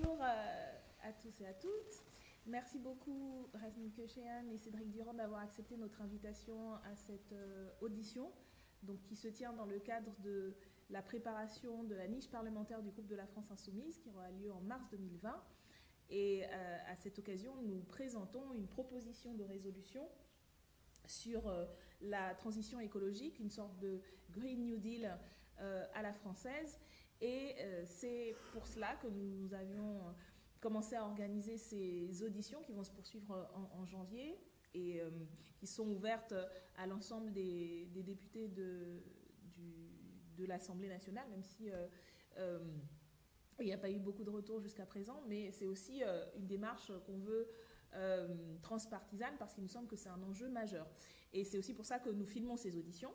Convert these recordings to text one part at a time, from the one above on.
Bonjour à tous et à toutes. Merci beaucoup Rasmine Kechean et Cédric Durand d'avoir accepté notre invitation à cette audition, donc, qui se tient dans le cadre de la préparation de la niche parlementaire du groupe de la France Insoumise qui aura lieu en mars 2020. Et à cette occasion, nous présentons une proposition de résolution sur la transition écologique, une sorte de Green New Deal à la française. Et c'est pour cela que nous avions commencé à organiser ces auditions qui vont se poursuivre en janvier et qui sont ouvertes à l'ensemble des députés de l'Assemblée nationale, même si il n'y a pas eu beaucoup de retours jusqu'à présent, mais c'est aussi une démarche qu'on veut transpartisane parce qu'il nous semble que c'est un enjeu majeur. Et c'est aussi pour ça que nous filmons ces auditions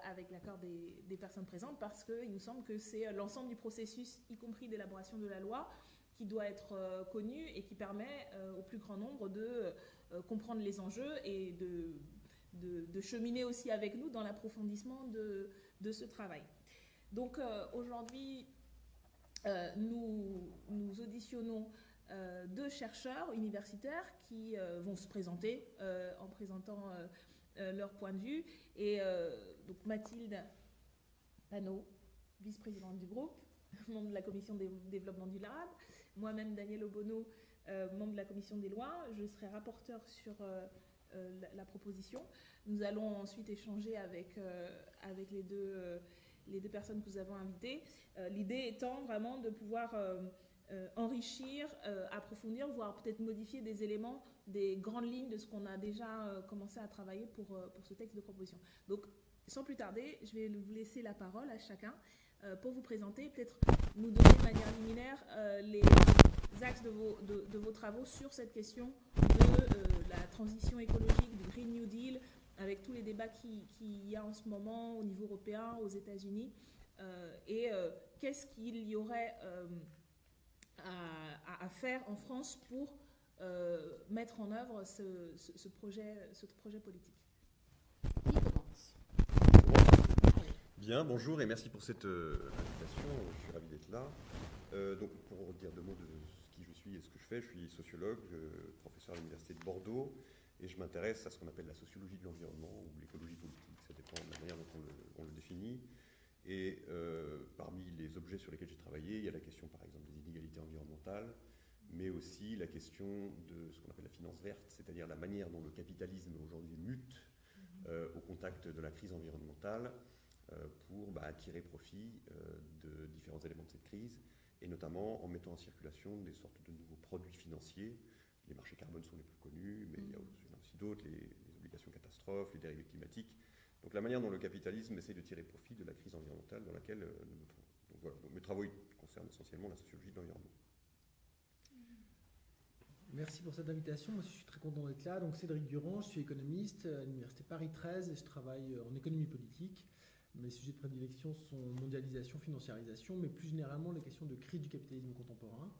avec l'accord des personnes présentes, parce qu'il nous semble que c'est l'ensemble du processus, y compris d'élaboration de la loi, qui doit être connu et qui permet au plus grand nombre de comprendre les enjeux et de cheminer aussi avec nous dans l'approfondissement de ce travail. Donc aujourd'hui, nous auditionnons deux chercheurs universitaires qui vont se présenter en présentant leur point de vue. Et donc Mathilde Panot, vice-présidente du groupe, membre de la commission des développement durable. Moi-même, Daniel Obono, membre de la commission des lois. Je serai rapporteur sur la proposition. Nous allons ensuite échanger avec les deux personnes que nous avons invitées. L'idée étant vraiment de pouvoir enrichir, approfondir, voire peut-être modifier des éléments, des grandes lignes de ce qu'on a déjà commencé à travailler pour ce texte de proposition. Donc, sans plus tarder, je vais vous laisser la parole à chacun pour vous présenter, peut-être nous donner de manière liminaire les axes de vos travaux sur cette question de la transition écologique, du Green New Deal, avec tous les débats qu'il y a en ce moment au niveau européen, aux États-Unis, et qu'est-ce qu'il y aurait à faire en France pour mettre en œuvre ce projet politique. Qui commence ? Bien, bonjour et merci pour cette invitation. Je suis ravi d'être là. Donc, pour dire deux mots de qui je suis et ce que je fais, je suis sociologue, professeur à l'université de Bordeaux, et je m'intéresse à ce qu'on appelle la sociologie de l'environnement ou l'écologie politique. Ça dépend de la manière dont on le définit. Et parmi les objets sur lesquels j'ai travaillé, il y a la question par exemple des inégalités environnementales, mais aussi la question de ce qu'on appelle la finance verte, c'est-à-dire la manière dont le capitalisme aujourd'hui mute au contact de la crise environnementale pour tirer profit de différents éléments de cette crise, et notamment en mettant en circulation des sortes de nouveaux produits financiers. Les marchés carbone sont les plus connus, mais il y en a aussi d'autres, les obligations catastrophes, les dérivés climatiques. Donc la manière dont le capitalisme essaie de tirer profit de la crise environnementale dans laquelle nous nous trouvons. Donc voilà, donc mes travaux concernent essentiellement la sociologie de l'environnement. Merci pour cette invitation. Moi, je suis très content d'être là. Donc, Cédric Durand, je suis économiste à l'Université Paris 13 et je travaille en économie politique. Mes sujets de prédilection sont mondialisation, financiarisation, mais plus généralement les questions de crise du capitalisme contemporain.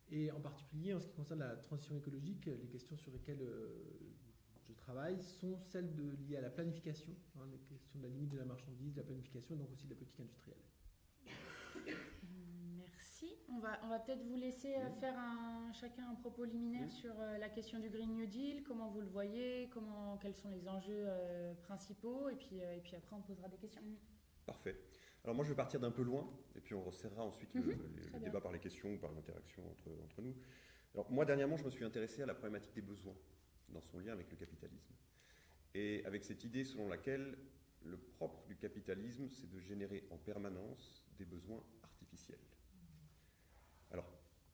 Et en particulier, en ce qui concerne la transition écologique, les questions sur lesquelles je travaille sont celles liées à la planification, les questions de la limite de la marchandise, de la planification et donc aussi de la politique industrielle. Merci. On va peut-être vous laisser faire chacun un propos liminaire sur la question du Green New Deal, comment vous le voyez, quels sont les enjeux principaux, et puis après on posera des questions. Parfait. Alors moi je vais partir d'un peu loin, et puis on resserrera ensuite le débat par les questions ou par l'interaction entre nous. Alors moi dernièrement je me suis intéressé à la problématique des besoins dans son lien avec le capitalisme. Et avec cette idée selon laquelle le propre du capitalisme, c'est de générer en permanence des besoins artificiels. Alors,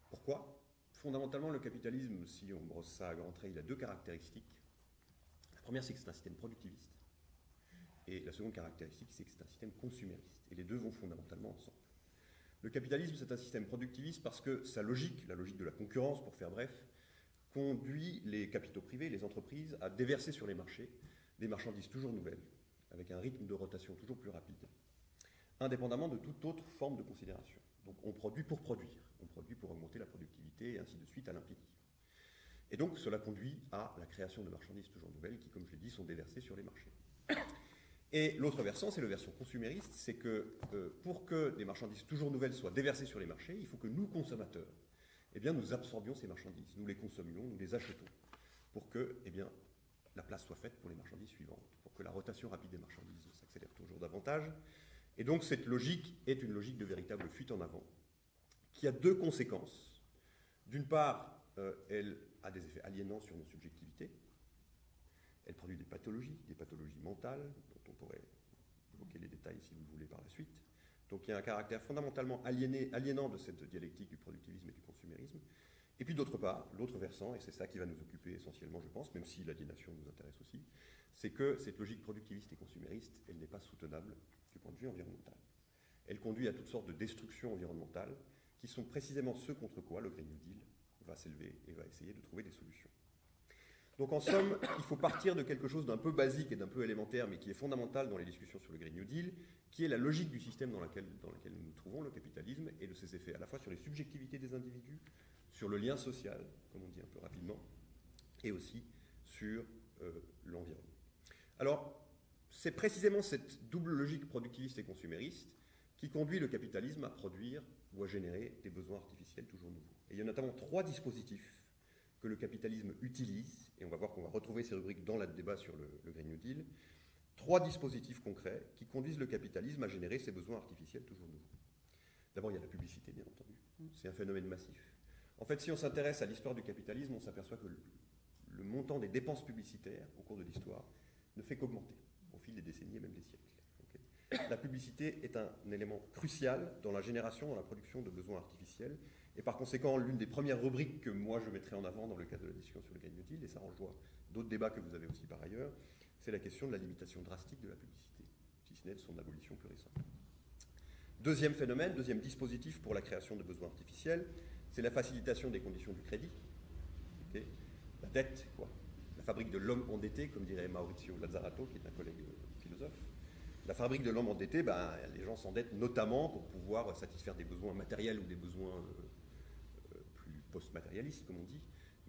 pourquoi ? Fondamentalement, le capitalisme, si on brosse ça à grands traits, il a deux caractéristiques. La première, c'est que c'est un système productiviste. Et la seconde caractéristique, c'est que c'est un système consumériste. Et les deux vont fondamentalement ensemble. Le capitalisme, c'est un système productiviste parce que sa logique, la logique de la concurrence, pour faire bref, conduit les capitaux privés, les entreprises, à déverser sur les marchés des marchandises toujours nouvelles, avec un rythme de rotation toujours plus rapide, indépendamment de toute autre forme de considération. Donc on produit pour produire, on produit pour augmenter la productivité, et ainsi de suite à l'infini. Et donc cela conduit à la création de marchandises toujours nouvelles qui, comme je l'ai dit, sont déversées sur les marchés. Et l'autre versant, c'est le versant consumériste, c'est que pour que des marchandises toujours nouvelles soient déversées sur les marchés, il faut que nous, consommateurs, eh bien, nous absorbions ces marchandises, nous les consommions, nous les achetons, pour que eh bien, la place soit faite pour les marchandises suivantes, pour que la rotation rapide des marchandises s'accélère toujours davantage. Et donc cette logique est une logique de véritable fuite en avant, qui a deux conséquences. D'une part, elle a des effets aliénants sur nos subjectivités. Elle produit des pathologies mentales, dont on pourrait évoquer les détails si vous le voulez par la suite. Donc il y a un caractère fondamentalement aliénant de cette dialectique du productivisme et du consumérisme. Et puis d'autre part, l'autre versant, et c'est ça qui va nous occuper essentiellement, je pense, même si l'aliénation nous intéresse aussi, c'est que cette logique productiviste et consumériste, elle n'est pas soutenable du point de vue environnemental. Elle conduit à toutes sortes de destructions environnementales qui sont précisément ce contre quoi le Green New Deal va s'élever et va essayer de trouver des solutions. Donc en somme, il faut partir de quelque chose d'un peu basique et d'un peu élémentaire, mais qui est fondamental dans les discussions sur le Green New Deal, qui est la logique du système dans lequel nous nous trouvons, le capitalisme, et de ses effets à la fois sur les subjectivités des individus, sur le lien social, comme on dit un peu rapidement, et aussi sur l'environnement. Alors, c'est précisément cette double logique productiviste et consumériste qui conduit le capitalisme à produire ou à générer des besoins artificiels toujours nouveaux. Et il y a notamment 3 dispositifs que le capitalisme utilise, et on va voir qu'on va retrouver ces rubriques dans le débat sur le Green New Deal, 3 dispositifs concrets qui conduisent le capitalisme à générer ces besoins artificiels toujours nouveaux. D'abord, il y a la publicité, bien entendu. C'est un phénomène massif. En fait, si on s'intéresse à l'histoire du capitalisme, on s'aperçoit que le montant des dépenses publicitaires au cours de l'histoire ne fait qu'augmenter au fil des décennies et même des siècles. Okay. La publicité est un élément crucial dans la génération, dans la production de besoins artificiels. Et par conséquent, l'une des premières rubriques que moi je mettrai en avant dans le cadre de la discussion sur le Green New Deal, et ça rejoint d'autres débats que vous avez aussi par ailleurs, c'est la question de la limitation drastique de la publicité, si ce n'est de son abolition plus récente. Deuxième phénomène, deuxième dispositif pour la création de besoins artificiels, c'est la facilitation des conditions du crédit. Okay. La dette, quoi. La fabrique de l'homme endetté, comme dirait Maurizio Lazzarato, qui est un collègue philosophe. La fabrique de l'homme endetté, les gens s'endettent notamment pour pouvoir satisfaire des besoins matériels ou des besoins plus post-matérialistes, comme on dit.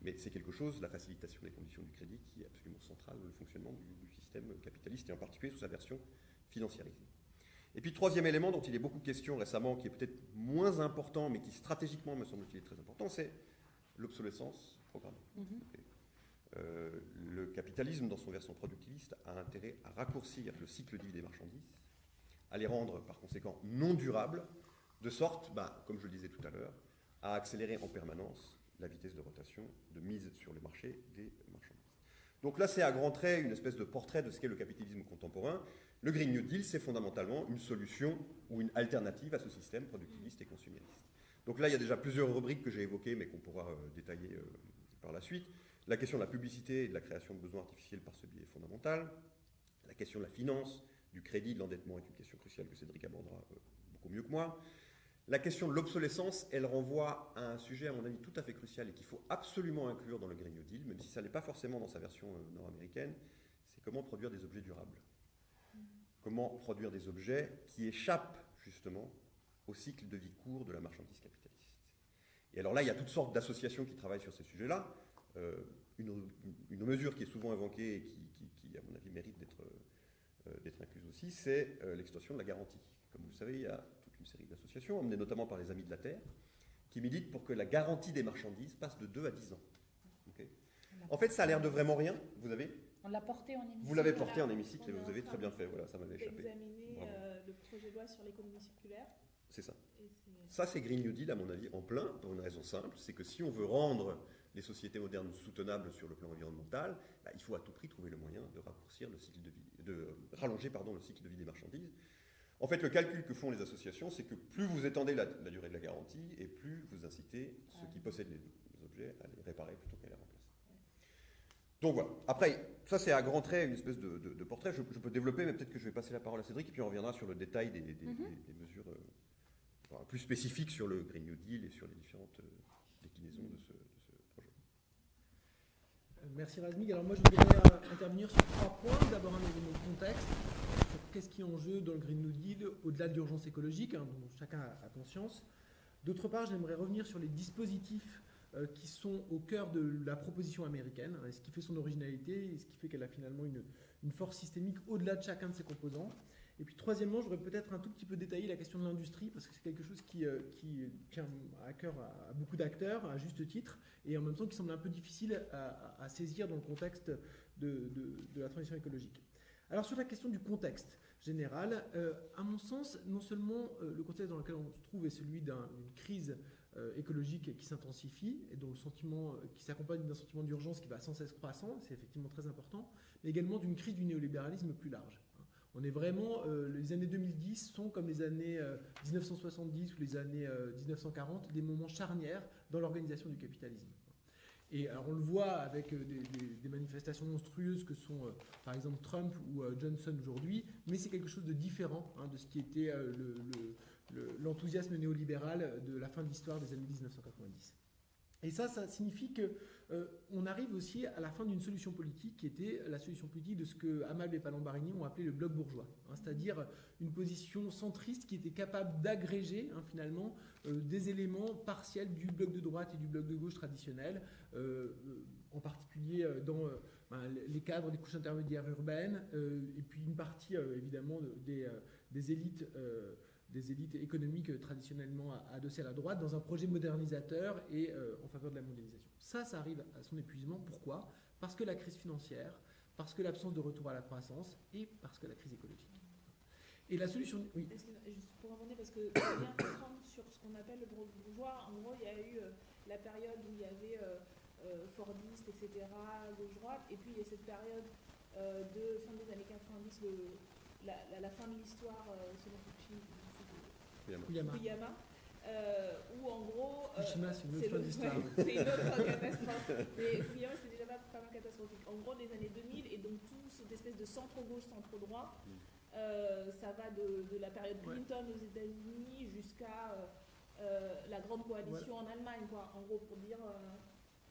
Mais c'est quelque chose, la facilitation des conditions du crédit, qui est absolument centrale dans le fonctionnement du système capitaliste, et en particulier sous sa version financiarisée. Et puis, troisième élément dont il est beaucoup question récemment, qui est peut-être moins important, mais qui stratégiquement me semble-t-il très important, c'est l'obsolescence programmée. Okay. Le capitalisme, dans son versant productiviste, a intérêt à raccourcir le cycle de vie des marchandises, à les rendre par conséquent non durables, de sorte, comme je le disais tout à l'heure, à accélérer en permanence la vitesse de rotation, de mise sur le marché des marchandises. Donc là, c'est à grands traits une espèce de portrait de ce qu'est le capitalisme contemporain. Le Green New Deal, c'est fondamentalement une solution ou une alternative à ce système productiviste et consumériste. Donc là, il y a déjà plusieurs rubriques que j'ai évoquées, mais qu'on pourra détailler par la suite. La question de la publicité et de la création de besoins artificiels par ce biais est fondamentale. La question de la finance, du crédit, de l'endettement est une question cruciale que Cédric abordera beaucoup mieux que moi. La question de l'obsolescence, elle renvoie à un sujet, à mon avis, tout à fait crucial et qu'il faut absolument inclure dans le Green New Deal, même si ça n'est pas forcément dans sa version nord-américaine, c'est comment produire des objets durables. Comment produire des objets qui échappent justement au cycle de vie court de la marchandise capitaliste. Et alors là, il y a toutes sortes d'associations qui travaillent sur ces sujets-là. Une mesure qui est souvent invoquée et qui à mon avis, mérite d'être incluse aussi, c'est l'extension de la garantie. Comme vous le savez, il y a toute une série d'associations, emmenées notamment par les Amis de la Terre, qui militent pour que la garantie des marchandises passe de 2 à 10 ans. Okay. En fait, ça a l'air de vraiment rien. On l'a porté en hémicycle. Vous l'avez porté en hémicycle et vous avez très bien fait. Voilà, ça m'avait échappé. Examiner le projet de loi sur l'économie circulaire. C'est ça. Ça, c'est Green New Deal, à mon avis, en plein, pour une raison simple, c'est que si on veut rendre les sociétés modernes soutenables sur le plan environnemental, il faut à tout prix trouver le moyen de raccourcir le cycle de vie, de rallonger le cycle de vie des marchandises. En fait, le calcul que font les associations, c'est que plus vous étendez la durée de la garantie, et plus vous incitez ceux qui possèdent les objets à les réparer plutôt qu'à les remplacer. Donc voilà. Après, ça c'est à grands traits une espèce de portrait. Je peux développer, mais peut-être que je vais passer la parole à Cédric, et puis on reviendra sur le détail des mesures plus spécifiques sur le Green New Deal et sur les différentes déclinaisons de ce projet. Merci Razmig. Alors moi je voudrais intervenir sur 3 points. D'abord un élément de contexte, sur qu'est-ce qui est en jeu dans le Green New Deal, au-delà de l'urgence écologique, dont chacun a conscience. D'autre part, j'aimerais revenir sur les dispositifs qui sont au cœur de la proposition américaine, ce qui fait son originalité et ce qui fait qu'elle a finalement une force systémique au-delà de chacun de ses composants. Et puis troisièmement, j'aurais peut-être un tout petit peu détaillé la question de l'industrie, parce que c'est quelque chose qui tient à cœur à beaucoup d'acteurs, à juste titre, et en même temps qui semble un peu difficile à saisir dans le contexte de la transition écologique. Alors sur la question du contexte général, à mon sens, non seulement le contexte dans lequel on se trouve est celui d'une crise écologique qui s'intensifie et dont le sentiment qui s'accompagne d'un sentiment d'urgence qui va sans cesse croissant, c'est effectivement très important, mais également d'une crise du néolibéralisme plus large. On est vraiment, les années 2010 sont comme les années 1970 ou les années 1940, des moments charnières dans l'organisation du capitalisme. Et alors on le voit avec des manifestations monstrueuses que sont par exemple Trump ou Johnson aujourd'hui, mais c'est quelque chose de différent de ce qui était l'enthousiasme néolibéral de la fin de l'histoire des années 1990. Et ça signifie qu'on arrive aussi à la fin d'une solution politique qui était la solution politique de ce que Amable et Palombarini ont appelé le bloc bourgeois, c'est-à-dire une position centriste qui était capable d'agréger finalement des éléments partiels du bloc de droite et du bloc de gauche traditionnel, en particulier dans les cadres des couches intermédiaires urbaines, et puis une partie évidemment des élites économiques traditionnellement adossées à la droite, dans un projet modernisateur et en faveur de la mondialisation. Ça arrive à son épuisement. Pourquoi ? Parce que la crise financière, parce que l'absence de retour à la croissance et parce que la crise écologique. Et la solution... Oui. Juste pour rebondir, parce que je viens de prendre sur ce qu'on appelle le bloc bourgeois. En gros, il y a eu la période où il y avait Fordiste, etc., gauche-droite, et puis il y a cette période de fin des années 90, la fin de l'histoire, selon Fukuyama, où en gros... Fukushima, c'est une autre fin d'histoire. C'est une autre catastrophe. Mais Fukuyama, c'était déjà pas mal catastrophique. En gros, les années 2000, et donc tout cette espèce de centre-gauche, centre-droit, ça va de la période Clinton aux États-Unis jusqu'à la grande coalition en Allemagne, quoi. En gros, pour dire...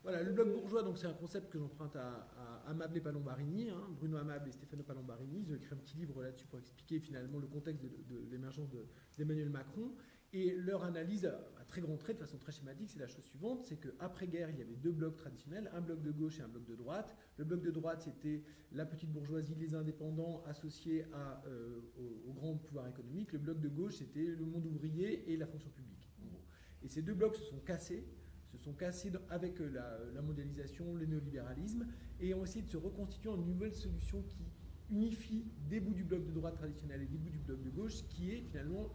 Voilà, le bloc bourgeois, donc c'est un concept que j'emprunte à Amable et Palombarini, Bruno Amable et Stefano Palombarini. Ils ont écrit un petit livre là-dessus pour expliquer finalement le contexte de l'émergence d'Emmanuel Macron. Et leur analyse à très grands traits, de façon très schématique, c'est la chose suivante, c'est qu'après-guerre, il y avait deux blocs traditionnels, un bloc de gauche et un bloc de droite. Le bloc de droite, c'était la petite bourgeoisie, les indépendants associés au grand pouvoir économique. Le bloc de gauche, c'était le monde ouvrier et la fonction publique, en gros. Et ces deux blocs se sont cassés avec la mondialisation, le néolibéralisme, et ont essayé de se reconstituer en une nouvelle solution qui unifie des bouts du bloc de droite traditionnel et des bouts du bloc de gauche, qui est finalement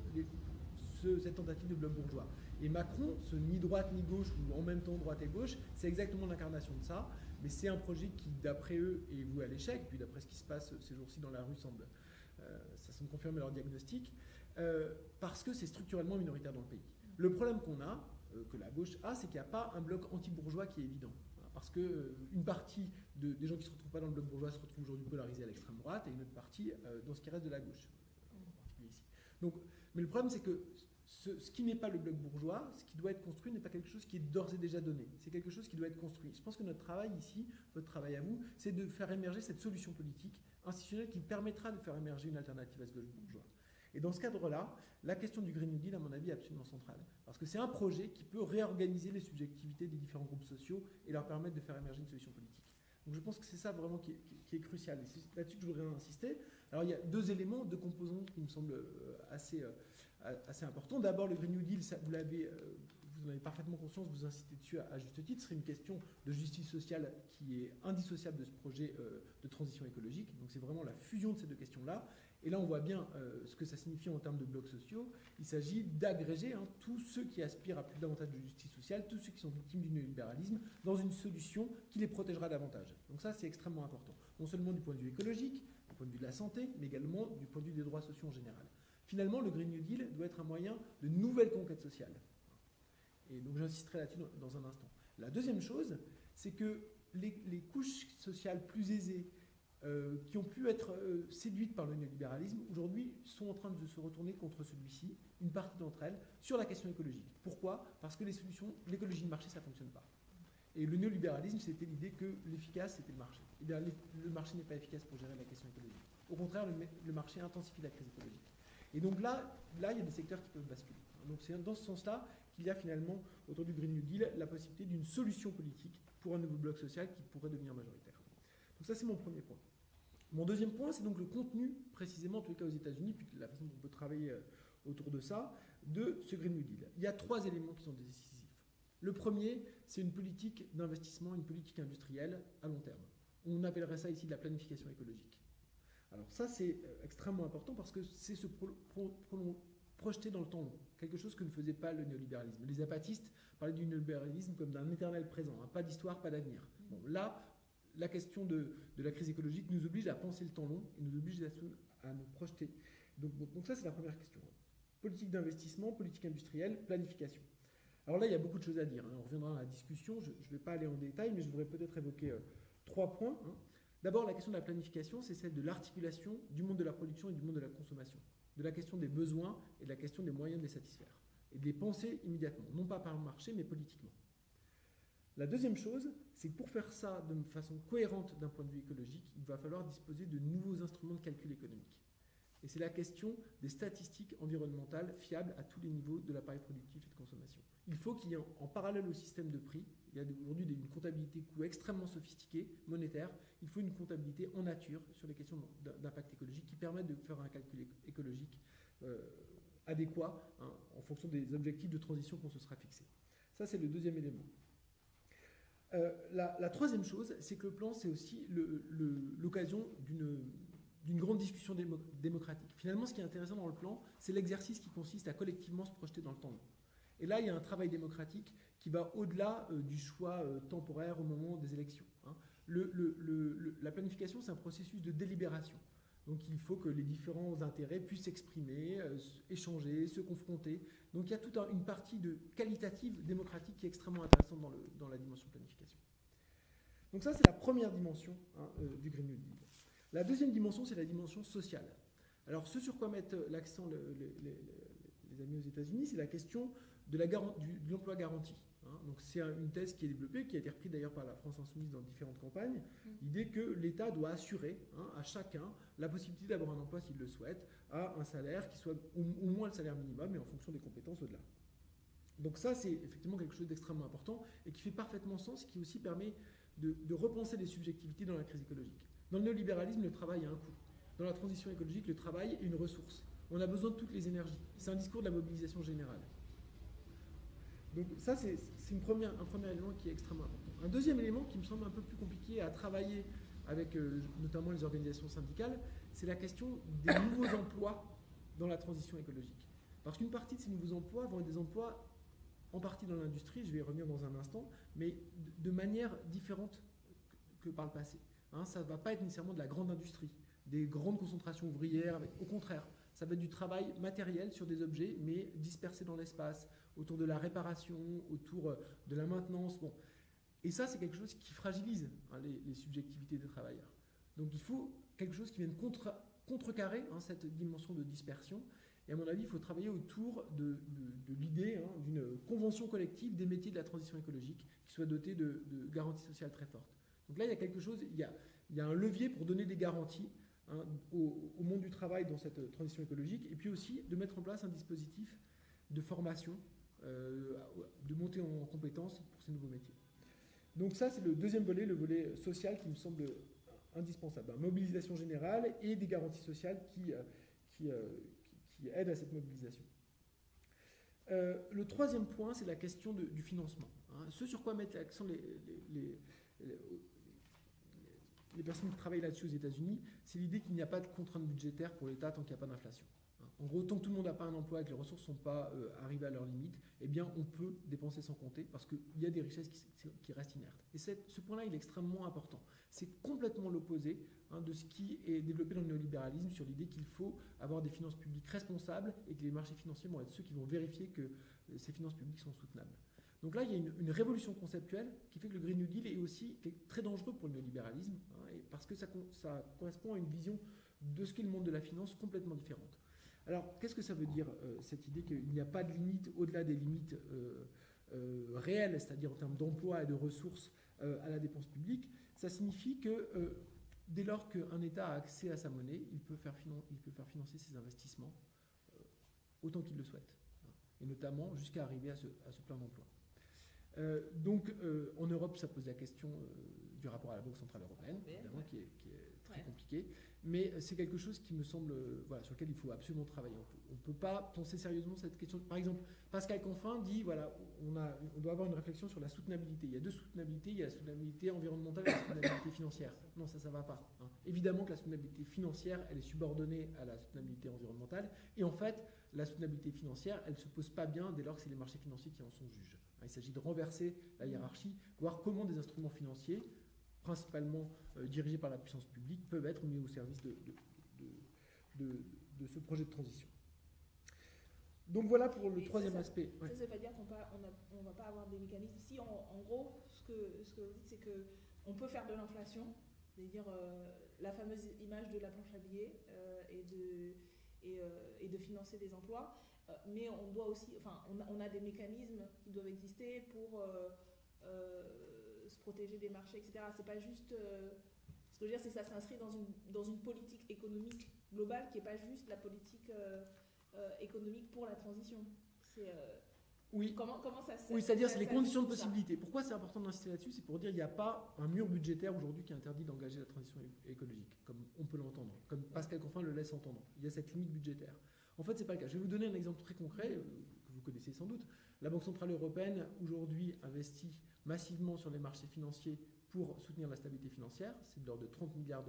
cette tentative de bloc bourgeois. Et Macron, ce ni droite ni gauche, ou en même temps droite et gauche, c'est exactement l'incarnation de ça, mais c'est un projet qui, d'après eux, est voué à l'échec, puis d'après ce qui se passe ces jours-ci dans la rue, ça semble confirmer leur diagnostic, parce que c'est structurellement minoritaire dans le pays. Le problème qu'on a, que la gauche a, c'est qu'il n'y a pas un bloc anti-bourgeois qui est évident. Parce qu'une partie des gens qui ne se retrouvent pas dans le bloc bourgeois se retrouvent aujourd'hui polarisés à l'extrême droite, et une autre partie dans ce qui reste de la gauche, en particulier ici. Donc, mais le problème, c'est que ce qui n'est pas le bloc bourgeois, ce qui doit être construit n'est pas quelque chose qui est d'ores et déjà donné. C'est quelque chose qui doit être construit. Je pense que notre travail ici, votre travail à vous, c'est de faire émerger cette solution politique institutionnelle qui permettra de faire émerger une alternative à ce gauche bourgeois. Et dans ce cadre-là, la question du Green New Deal, à mon avis, est absolument centrale. Parce que c'est un projet qui peut réorganiser les subjectivités des différents groupes sociaux et leur permettre de faire émerger une solution politique. Donc je pense que c'est ça vraiment qui est crucial. Et c'est là-dessus que je voudrais insister. Alors il y a deux éléments, deux composantes qui me semblent assez importants. D'abord, le Green New Deal, vous en avez parfaitement conscience, vous insistez dessus à juste titre, c'est une question de justice sociale qui est indissociable de ce projet de transition écologique. Donc c'est vraiment la fusion de ces deux questions-là. Et là, on voit bien ce que ça signifie en termes de blocs sociaux. Il s'agit d'agréger tous ceux qui aspirent à plus davantage de justice sociale, tous ceux qui sont victimes du néolibéralisme, dans une solution qui les protégera davantage. Donc ça, c'est extrêmement important. Non seulement du point de vue écologique, du point de vue de la santé, mais également du point de vue des droits sociaux en général. Finalement, le Green New Deal doit être un moyen de nouvelle conquête sociale. Et donc j'insisterai là-dessus dans un instant. La deuxième chose, c'est que les couches sociales plus aisées, qui ont pu être séduites par le néolibéralisme, aujourd'hui sont en train de se retourner contre celui-ci, une partie d'entre elles, sur la question écologique. Pourquoi ? Parce que l'écologie de marché, ça ne fonctionne pas. Et le néolibéralisme, c'était l'idée que l'efficace, c'était le marché. Eh bien, le marché n'est pas efficace pour gérer la question écologique. Au contraire, le marché intensifie la crise écologique. Et donc là, il y a des secteurs qui peuvent basculer. Donc c'est dans ce sens-là qu'il y a finalement, autour du Green New Deal, la possibilité d'une solution politique pour un nouveau bloc social qui pourrait devenir majoritaire. Donc ça, c'est mon premier point. Mon deuxième point, c'est donc le contenu, précisément, en tous les cas aux États-Unis, puis la façon dont on peut travailler autour de ça, de ce Green New Deal. Il y a 3 éléments qui sont décisifs. Le premier, c'est une politique d'investissement, une politique industrielle à long terme. On appellerait ça ici de la planification écologique. Alors ça, c'est extrêmement important parce que c'est se projeter dans le temps long, quelque chose que ne faisait pas le néolibéralisme. Les apatistes parlaient du néolibéralisme comme d'un éternel présent, hein, pas d'histoire, pas d'avenir. Bon, là, la question de la crise écologique nous oblige à penser le temps long et nous oblige à nous projeter. Donc ça, c'est la première question. Politique d'investissement, politique industrielle, planification. Alors là, il y a beaucoup de choses à dire, hein. On reviendra à la discussion, je ne vais pas aller en détail, mais je voudrais peut-être évoquer 3 points. Hein. D'abord, la question de la planification, c'est celle de l'articulation du monde de la production et du monde de la consommation, de la question des besoins et de la question des moyens de les satisfaire, et de les penser immédiatement, non pas par le marché, mais politiquement. La deuxième chose, c'est que pour faire ça de façon cohérente d'un point de vue écologique, il va falloir disposer de nouveaux instruments de calcul économique. Et c'est la question des statistiques environnementales fiables à tous les niveaux de l'appareil productif et de consommation. Il faut qu'il y ait en parallèle au système de prix, il y a aujourd'hui une comptabilité coût extrêmement sophistiquée, monétaire, il faut une comptabilité en nature sur les questions d'impact écologique qui permettent de faire un calcul écologique adéquat, hein, en fonction des objectifs de transition qu'on se sera fixés. Ça, c'est le deuxième élément. La troisième chose, c'est que le plan, c'est aussi l'occasion d'une grande discussion démocratique. Finalement, ce qui est intéressant dans le plan, c'est l'exercice qui consiste à collectivement se projeter dans le temps long. Et là, il y a un travail démocratique qui va au-delà du choix temporaire au moment des élections. Hein. La planification, c'est un processus de délibération. Donc il faut que les différents intérêts puissent s'exprimer, échanger, se confronter. Donc il y a toute une partie qualitative démocratique qui est extrêmement intéressante dans la dimension planification. Donc ça, c'est la première dimension, hein, du Green New Deal. La deuxième dimension, c'est la dimension sociale. Alors ce sur quoi mettent l'accent les amis aux États-Unis, c'est la question de l'emploi garanti. Hein. Donc c'est une thèse qui est développée, qui a été reprise d'ailleurs par la France Insoumise dans différentes campagnes. L'idée que l'État doit assurer, hein, à chacun la possibilité d'avoir un emploi s'il le souhaite, à un salaire qui soit au moins le salaire minimum, mais en fonction des compétences au-delà. Donc ça, c'est effectivement quelque chose d'extrêmement important et qui fait parfaitement sens et qui aussi permet de repenser les subjectivités dans la crise écologique. Dans le néolibéralisme, le travail a un coût. Dans la transition écologique, le travail est une ressource. On a besoin de toutes les énergies. C'est un discours de la mobilisation générale. Donc ça, c'est un premier élément qui est extrêmement important. Un deuxième élément qui me semble un peu plus compliqué à travailler avec notamment les organisations syndicales, c'est la question des nouveaux emplois dans la transition écologique. Parce qu'une partie de ces nouveaux emplois vont être des emplois en partie dans l'industrie, je vais y revenir dans un instant, mais de manière différente que par le passé. Hein, ça ne va pas être nécessairement de la grande industrie, des grandes concentrations ouvrières, au contraire, ça va être du travail matériel sur des objets, mais dispersés dans l'espace, autour de la réparation, autour de la maintenance. Bon. Et ça, c'est quelque chose qui fragilise, hein, les subjectivités des travailleurs. Donc il faut quelque chose qui vienne contrecarrer, hein, cette dimension de dispersion. Et à mon avis, il faut travailler autour de l'idée, hein, d'une convention collective des métiers de la transition écologique qui soit dotée de garanties sociales très fortes. Donc là, il y a quelque chose, il y a un levier pour donner des garanties, hein, au monde du travail dans cette transition écologique, et puis aussi de mettre en place un dispositif de formation, de montée en compétences pour ces nouveaux métiers. Donc ça, c'est le deuxième volet, le volet social qui me semble indispensable. Mobilisation générale et des garanties sociales qui aident à cette mobilisation. Le troisième point, c'est la question du financement. Hein. Ce sur quoi mettent l'accent les personnes qui travaillent là-dessus aux États-Unis, c'est l'idée qu'il n'y a pas de contrainte budgétaire pour l'État tant qu'il n'y a pas d'inflation. En gros, tant que tout le monde n'a pas un emploi et que les ressources ne sont pas arrivées à leur limite, eh bien, on peut dépenser sans compter parce qu'il y a des richesses qui restent inertes. Et ce point-là, il est extrêmement important. C'est complètement l'opposé, hein, de ce qui est développé dans le néolibéralisme sur l'idée qu'il faut avoir des finances publiques responsables et que les marchés financiers vont être ceux qui vont vérifier que ces finances publiques sont soutenables. Donc là, il y a une révolution conceptuelle qui fait que le Green New Deal est aussi très dangereux pour le néolibéralisme, hein, parce que ça correspond à une vision de ce qu'est le monde de la finance complètement différente. Alors, qu'est-ce que ça veut dire, cette idée qu'il n'y a pas de limite au-delà des limites réelles, c'est-à-dire en termes d'emploi et de ressources à la dépense publique? Ça signifie que dès lors qu'un État a accès à sa monnaie, il peut faire financer ses investissements autant qu'il le souhaite, hein, et notamment jusqu'à arriver à ce plein d'emploi. En Europe, ça pose la question du rapport à la Banque Centrale Européenne, évidemment, qui est très compliqué. Mais c'est quelque chose qui me semble, sur lequel il faut absolument travailler. On ne peut pas penser sérieusement cette question. Par exemple, Pascal Canfin dit, on doit avoir une réflexion sur la soutenabilité. Il y a deux soutenabilités, il y a la soutenabilité environnementale et la soutenabilité financière. Non, ça ne va pas. Hein. Évidemment que la soutenabilité financière, elle est subordonnée à la soutenabilité environnementale. Et en fait, la soutenabilité financière, elle ne se pose pas bien dès lors que c'est les marchés financiers qui en sont juges. Il s'agit de renverser la hiérarchie, voir comment des instruments financiers, principalement dirigés par la puissance publique, peuvent être mis au service de ce projet de transition. Donc voilà pour le troisième aspect. Ça ne veut pas dire qu'on ne va pas avoir des mécanismes. Si, en gros, ce que vous dites, c'est qu'on peut faire de l'inflation, c'est-à-dire la fameuse image de la planche à billets et de financer des emplois, mais on doit aussi, on a des mécanismes qui doivent exister pour se protéger des marchés, etc. C'est pas juste. Ce que je veux dire, c'est que ça s'inscrit dans une politique économique globale qui n'est pas juste la politique économique pour la transition. Oui. Comment ça se. Oui, c'est-à-dire c'est les conditions de possibilité. Pourquoi c'est important d'insister là-dessus? C'est pour dire qu'il n'y a pas un mur budgétaire aujourd'hui qui interdit d'engager la transition écologique, comme on peut l'entendre, comme Pascal Canfin le laisse entendre. Il y a cette limite budgétaire. En fait, c'est pas le cas. Je vais vous donner un exemple très concret que vous connaissez sans doute. La Banque Centrale Européenne aujourd'hui investit massivement sur les marchés financiers pour soutenir la stabilité financière. C'est de l'ordre de 30 milliards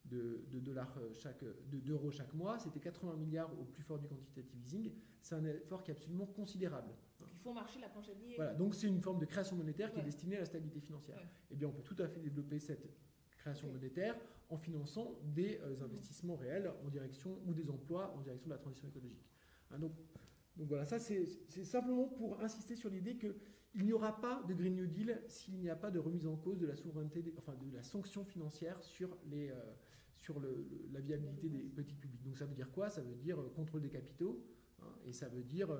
d'euros chaque mois. C'était 80 milliards au plus fort du quantitative easing. C'est un effort qui est absolument considérable. Il faut marcher la planche à billets. Voilà, donc c'est une forme de création monétaire qui est destinée à la stabilité financière. Ouais. Eh bien, on peut tout à fait développer cette création monétaire en finançant des investissements réels en direction, ou des emplois en direction de la transition écologique. Hein, donc voilà, ça c'est simplement pour insister sur l'idée qu'il n'y aura pas de Green New Deal s'il n'y a pas de remise en cause de la souveraineté, de la sanction financière sur la viabilité des politiques publiques. Donc ça veut dire quoi? Ça veut dire contrôle des capitaux, hein, et ça veut dire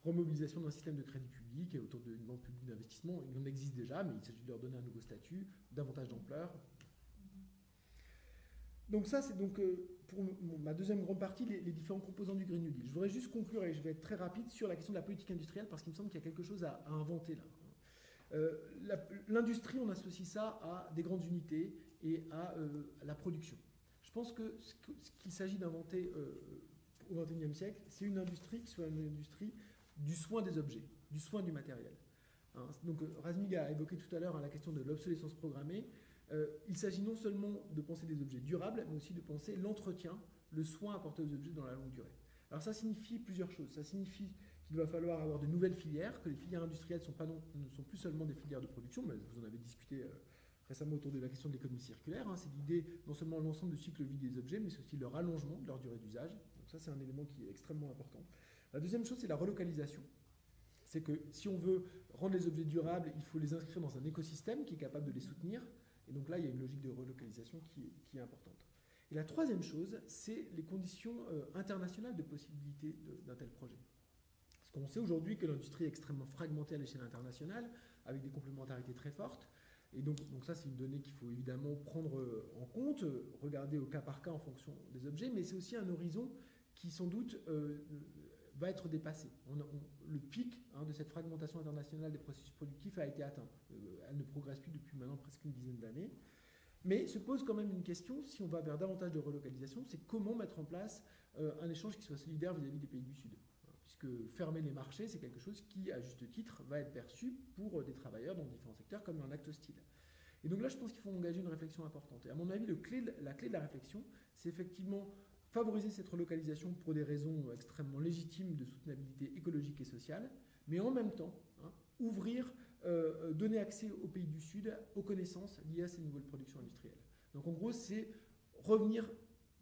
remobilisation d'un système de crédit public autour d'une banque publique d'investissement. Il en existe déjà, mais il s'agit de leur donner un nouveau statut, davantage d'ampleur. Donc ça, c'est donc pour ma deuxième grande partie, les différents composants du Green New Deal. Je voudrais juste conclure, et je vais être très rapide, sur la question de la politique industrielle, parce qu'il me semble qu'il y a quelque chose à inventer là. L'industrie, on associe ça à des grandes unités et à la production. Je pense que ce qu'il s'agit d'inventer au XXIe siècle, c'est une industrie qui soit une industrie du soin des objets, du soin du matériel. Hein, donc Razmig a évoqué tout à l'heure la question de l'obsolescence programmée. Il s'agit non seulement de penser des objets durables, mais aussi de penser l'entretien, le soin apporté aux objets dans la longue durée. Alors ça signifie plusieurs choses. Ça signifie qu'il va falloir avoir de nouvelles filières, que les filières industrielles ne sont plus seulement des filières de production, mais vous en avez discuté récemment autour de la question de l'économie circulaire. Hein. C'est l'idée non seulement l'ensemble du cycle de vie des objets, mais c'est aussi leur allongement de leur durée d'usage. Donc ça, c'est un élément qui est extrêmement important. La deuxième chose, c'est la relocalisation. C'est que si on veut rendre les objets durables, il faut les inscrire dans un écosystème qui est capable de les soutenir. Et donc là, il y a une logique de relocalisation qui est importante. Et la troisième chose, c'est les conditions internationales de possibilité d'un tel projet. Parce qu'on sait aujourd'hui que l'industrie est extrêmement fragmentée à l'échelle internationale, avec des complémentarités très fortes. Et donc ça, c'est une donnée qu'il faut évidemment prendre en compte, regarder au cas par cas en fonction des objets, mais c'est aussi un horizon qui, sans doute, va être dépassé. Le pic de cette fragmentation internationale des processus productifs a été atteint. Elle ne progresse plus depuis maintenant presque une dizaine d'années. Mais se pose quand même une question, si on va vers davantage de relocalisation, c'est comment mettre en place un échange qui soit solidaire vis-à-vis des pays du Sud. Puisque fermer les marchés, c'est quelque chose qui, à juste titre, va être perçu pour des travailleurs dans différents secteurs comme un acte hostile. Et donc là, je pense qu'il faut engager une réflexion importante. Et à mon avis, la clé de la réflexion, c'est effectivement favoriser cette relocalisation pour des raisons extrêmement légitimes de soutenabilité écologique et sociale, mais en même temps, donner accès aux pays du Sud aux connaissances liées à ces nouvelles productions industrielles. Donc en gros, c'est revenir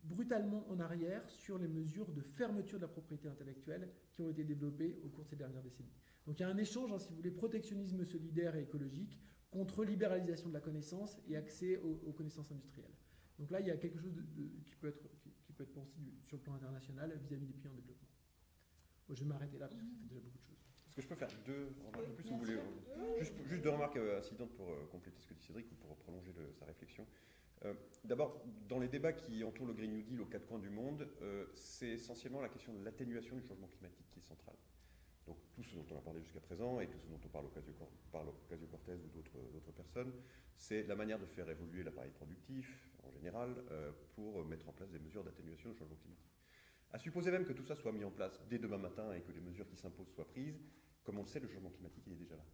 brutalement en arrière sur les mesures de fermeture de la propriété intellectuelle qui ont été développées au cours de ces dernières décennies. Donc il y a un échange, si vous voulez, protectionnisme solidaire et écologique contre libéralisation de la connaissance et accès aux connaissances industrielles. Donc là, il y a quelque chose qui peut être pensé sur le plan international vis-à-vis des pays en développement. Bon, je vais m'arrêter là parce que ça fait déjà beaucoup de choses. Est-ce que je peux faire deux remarques en plus, vous voulez, juste deux remarques incidentes pour compléter ce que dit Cédric ou pour prolonger sa réflexion. D'abord, dans les débats qui entourent le Green New Deal aux quatre coins du monde, c'est essentiellement la question de l'atténuation du changement climatique qui est centrale. Donc tout ce dont on a parlé jusqu'à présent et tout ce dont on parle Ocasio-Cortez ou d'autres personnes, c'est la manière de faire évoluer l'appareil productif en général pour mettre en place des mesures d'atténuation du changement climatique. À supposer même que tout ça soit mis en place dès demain matin et que les mesures qui s'imposent soient prises, comme on le sait, le changement climatique il est déjà là.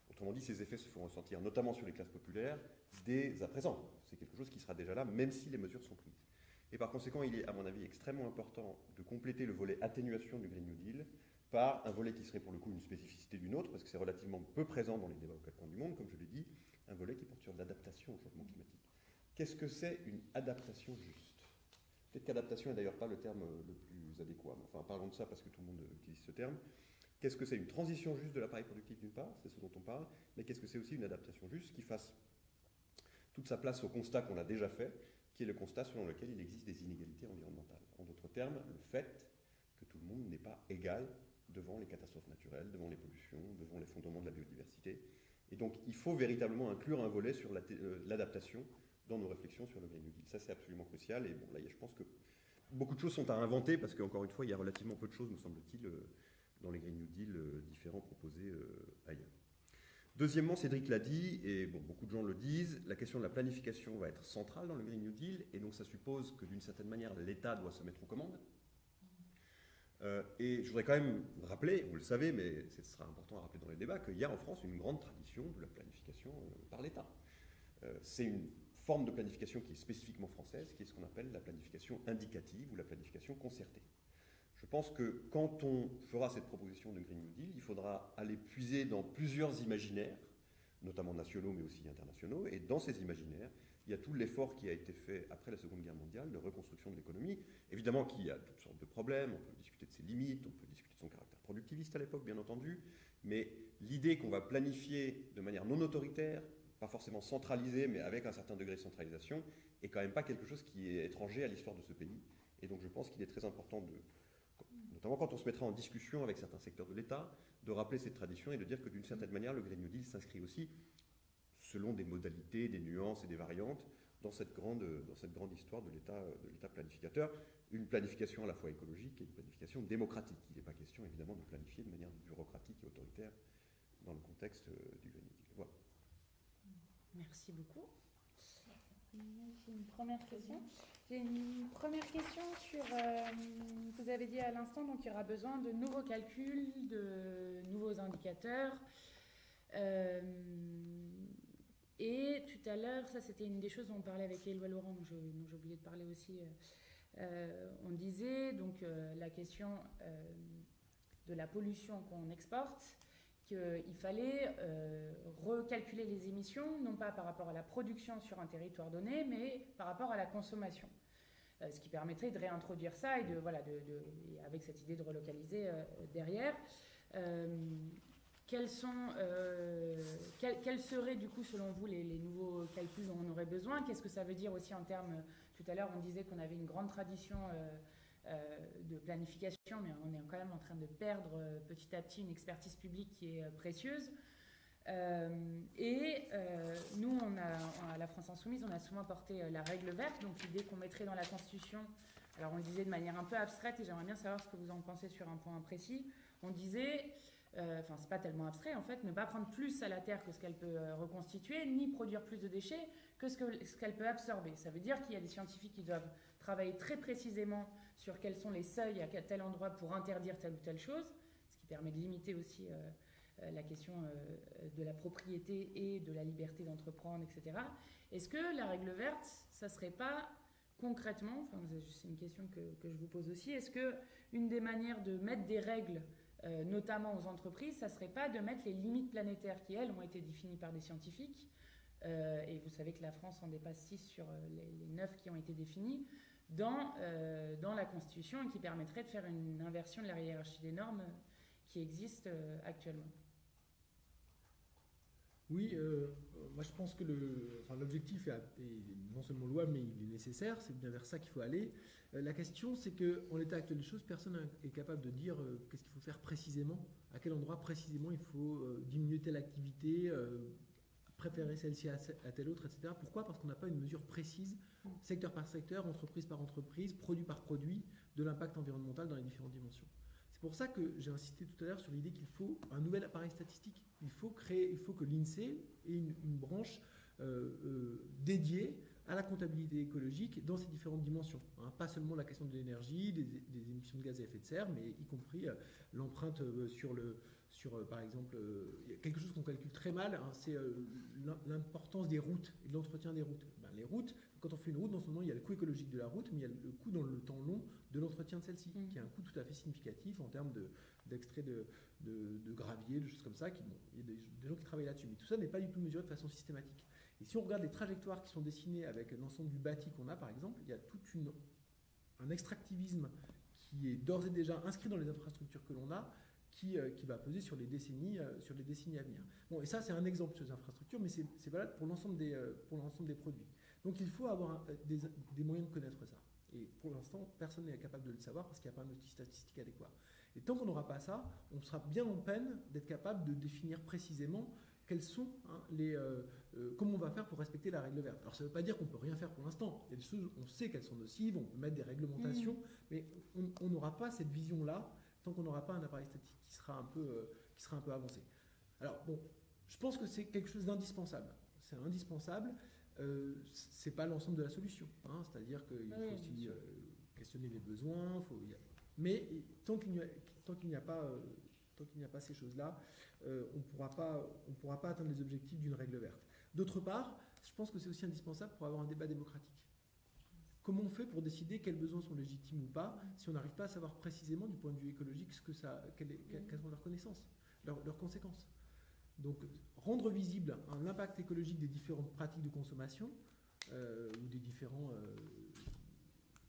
Autrement dit, ces effets se font ressentir notamment sur les classes populaires dès à présent. C'est quelque chose qui sera déjà là, même si les mesures sont prises. Et par conséquent, il est, à mon avis, extrêmement important de compléter le volet atténuation du Green New Deal par un volet qui serait pour le coup une spécificité d'une autre, parce que c'est relativement peu présent dans les débats aux quatre coins du monde, comme je l'ai dit, un volet qui porte sur l'adaptation au changement climatique. Qu'est-ce que c'est une adaptation juste ? Peut-être qu'adaptation n'est d'ailleurs pas le terme le plus adéquat, mais enfin parlons de ça parce que tout le monde utilise ce terme. Qu'est-ce que c'est une transition juste de l'appareil productif d'une part, c'est ce dont on parle, mais qu'est-ce que c'est aussi une adaptation juste qui fasse toute sa place au constat qu'on a déjà fait, qui est le constat selon lequel il existe des inégalités environnementales. En d'autres termes, le fait que tout le monde n'est pas égal devant les catastrophes naturelles, devant les pollutions, devant l'effondrement de la biodiversité. Et donc il faut véritablement inclure un volet sur l'adaptation dans nos réflexions sur le Green New Deal. Ça c'est absolument crucial et bon là je pense que beaucoup de choses sont à inventer parce qu'encore une fois il y a relativement peu de choses me semble-t-il dans les Green New Deal différents proposés ailleurs. Deuxièmement, Cédric l'a dit, et bon, beaucoup de gens le disent, la question de la planification va être centrale dans le Green New Deal, et donc ça suppose que d'une certaine manière, l'État doit se mettre aux commandes. Et je voudrais quand même rappeler, vous le savez, mais ce sera important à rappeler dans les débats, qu'il y a en France une grande tradition de la planification par l'État. C'est une forme de planification qui est spécifiquement française, qui est ce qu'on appelle la planification indicative ou la planification concertée. Je pense que quand on fera cette proposition de Green New Deal, il faudra aller puiser dans plusieurs imaginaires, notamment nationaux mais aussi internationaux, et dans ces imaginaires, il y a tout l'effort qui a été fait après la Seconde Guerre mondiale de reconstruction de l'économie, évidemment qu'il y a toutes sortes de problèmes, on peut discuter de ses limites, on peut discuter de son caractère productiviste à l'époque, bien entendu, mais l'idée qu'on va planifier de manière non autoritaire, pas forcément centralisée, mais avec un certain degré de centralisation, est quand même pas quelque chose qui est étranger à l'histoire de ce pays. Et donc je pense qu'il est très important notamment quand on se mettra en discussion avec certains secteurs de l'État, de rappeler cette tradition et de dire que d'une certaine manière, le Green New Deal s'inscrit aussi, selon des modalités, des nuances et des variantes, dans cette grande histoire de l'État planificateur. Une planification à la fois écologique et une planification démocratique. Il n'est pas question évidemment de planifier de manière bureaucratique et autoritaire dans le contexte du Green New Deal. Voilà. Merci beaucoup. J'ai une première question. J'ai une première question sur, vous avez dit à l'instant, donc il y aura besoin de nouveaux calculs, de nouveaux indicateurs. Et tout à l'heure, ça c'était une des choses dont on parlait avec Éloi Laurent, dont j'ai oublié de parler aussi. On disait donc la question de la pollution qu'on exporte, qu'il fallait recalculer les émissions, non pas par rapport à la production sur un territoire donné, mais par rapport à la consommation. Ce qui permettrait de réintroduire ça et avec cette idée de relocaliser derrière. Quels seraient du coup selon vous les nouveaux calculs dont on aurait besoin? Qu'est-ce que ça veut dire aussi en termes, tout à l'heure on disait qu'on avait une grande tradition de planification, mais on est quand même en train de perdre petit à petit une expertise publique qui est précieuse. Nous, à la France Insoumise, on a souvent porté la règle verte, donc l'idée qu'on mettrait dans la Constitution, alors on le disait de manière un peu abstraite, et j'aimerais bien savoir ce que vous en pensez sur un point précis, on disait, c'est pas tellement abstrait en fait, ne pas prendre plus à la terre que ce qu'elle peut reconstituer, ni produire plus de déchets que ce qu'elle peut absorber. Ça veut dire qu'il y a des scientifiques qui doivent travailler très précisément sur quels sont les seuils à tel endroit pour interdire telle ou telle chose, ce qui permet de limiter aussi la question de la propriété et de la liberté d'entreprendre, etc. Est-ce que la règle verte, ça ne serait pas concrètement, c'est une question que je vous pose aussi, est-ce qu'une des manières de mettre des règles, notamment aux entreprises, ça ne serait pas de mettre les limites planétaires qui, elles, ont été définies par des scientifiques, et vous savez que la France en dépasse 6 sur les 9 qui ont été définies, dans la Constitution, et qui permettrait de faire une inversion de la hiérarchie des normes qui existe actuellement. Oui, moi je pense que l'objectif est non seulement louable, mais il est nécessaire, c'est bien vers ça qu'il faut aller. La question, c'est qu'en l'état actuel des choses, personne n'est capable de dire qu'est-ce qu'il faut faire précisément, à quel endroit précisément il faut diminuer telle activité, préférer celle-ci à telle autre, etc. Pourquoi ? Parce qu'on n'a pas une mesure précise, secteur par secteur, entreprise par entreprise, produit par produit, de l'impact environnemental dans les différentes dimensions. C'est pour ça que j'ai insisté tout à l'heure sur l'idée qu'il faut un nouvel appareil statistique. Il faut que l'INSEE ait une branche dédiée à la comptabilité écologique dans ses différentes dimensions. Hein, pas seulement la question de l'énergie, des émissions de gaz à effet de serre, mais y compris l'empreinte par exemple, il y a quelque chose qu'on calcule très mal, hein, c'est l'importance des routes et de l'entretien des routes. Ben, les routes, quand on fait une route, non seulement il y a le coût écologique de la route, mais il y a le coût dans le temps long de l'entretien de celle-ci, qui est un coût tout à fait significatif en termes d'extrait de gravier, de choses comme ça. Il y a des gens qui travaillent là-dessus, mais tout ça n'est pas du tout mesuré de façon systématique. Et si on regarde les trajectoires qui sont dessinées avec l'ensemble du bâti qu'on a, par exemple, il y a tout un extractivisme qui est d'ores et déjà inscrit dans les infrastructures que l'on a, qui va peser sur les décennies à venir. Bon, et ça, c'est un exemple sur les infrastructures, mais c'est valable pour l'ensemble des produits. Donc il faut avoir des moyens de connaître ça. Et pour l'instant, personne n'est capable de le savoir parce qu'il n'y a pas un outil statistique adéquat. Et tant qu'on n'aura pas ça, on sera bien en peine d'être capable de définir précisément quels sont comment on va faire pour respecter la règle verte. Alors ça ne veut pas dire qu'on ne peut rien faire pour l'instant. Il y a des choses, on sait qu'elles sont nocives, on peut mettre des réglementations, mais on n'aura pas cette vision-là tant qu'on n'aura pas un appareil statistique qui sera un peu avancé. Alors bon, je pense que c'est quelque chose d'indispensable. C'est indispensable. C'est pas l'ensemble de la solution. Hein, c'est-à-dire qu'il faut aussi questionner les besoins. Mais tant qu'il n'y a pas ces choses-là, on ne pourra pas atteindre les objectifs d'une règle verte. D'autre part, je pense que c'est aussi indispensable pour avoir un débat démocratique. Comment on fait pour décider quels besoins sont légitimes ou pas si on n'arrive pas à savoir précisément du point de vue écologique quelles sont leurs connaissances, leurs conséquences. Donc rendre visible l'impact écologique des différentes pratiques de consommation ou des différents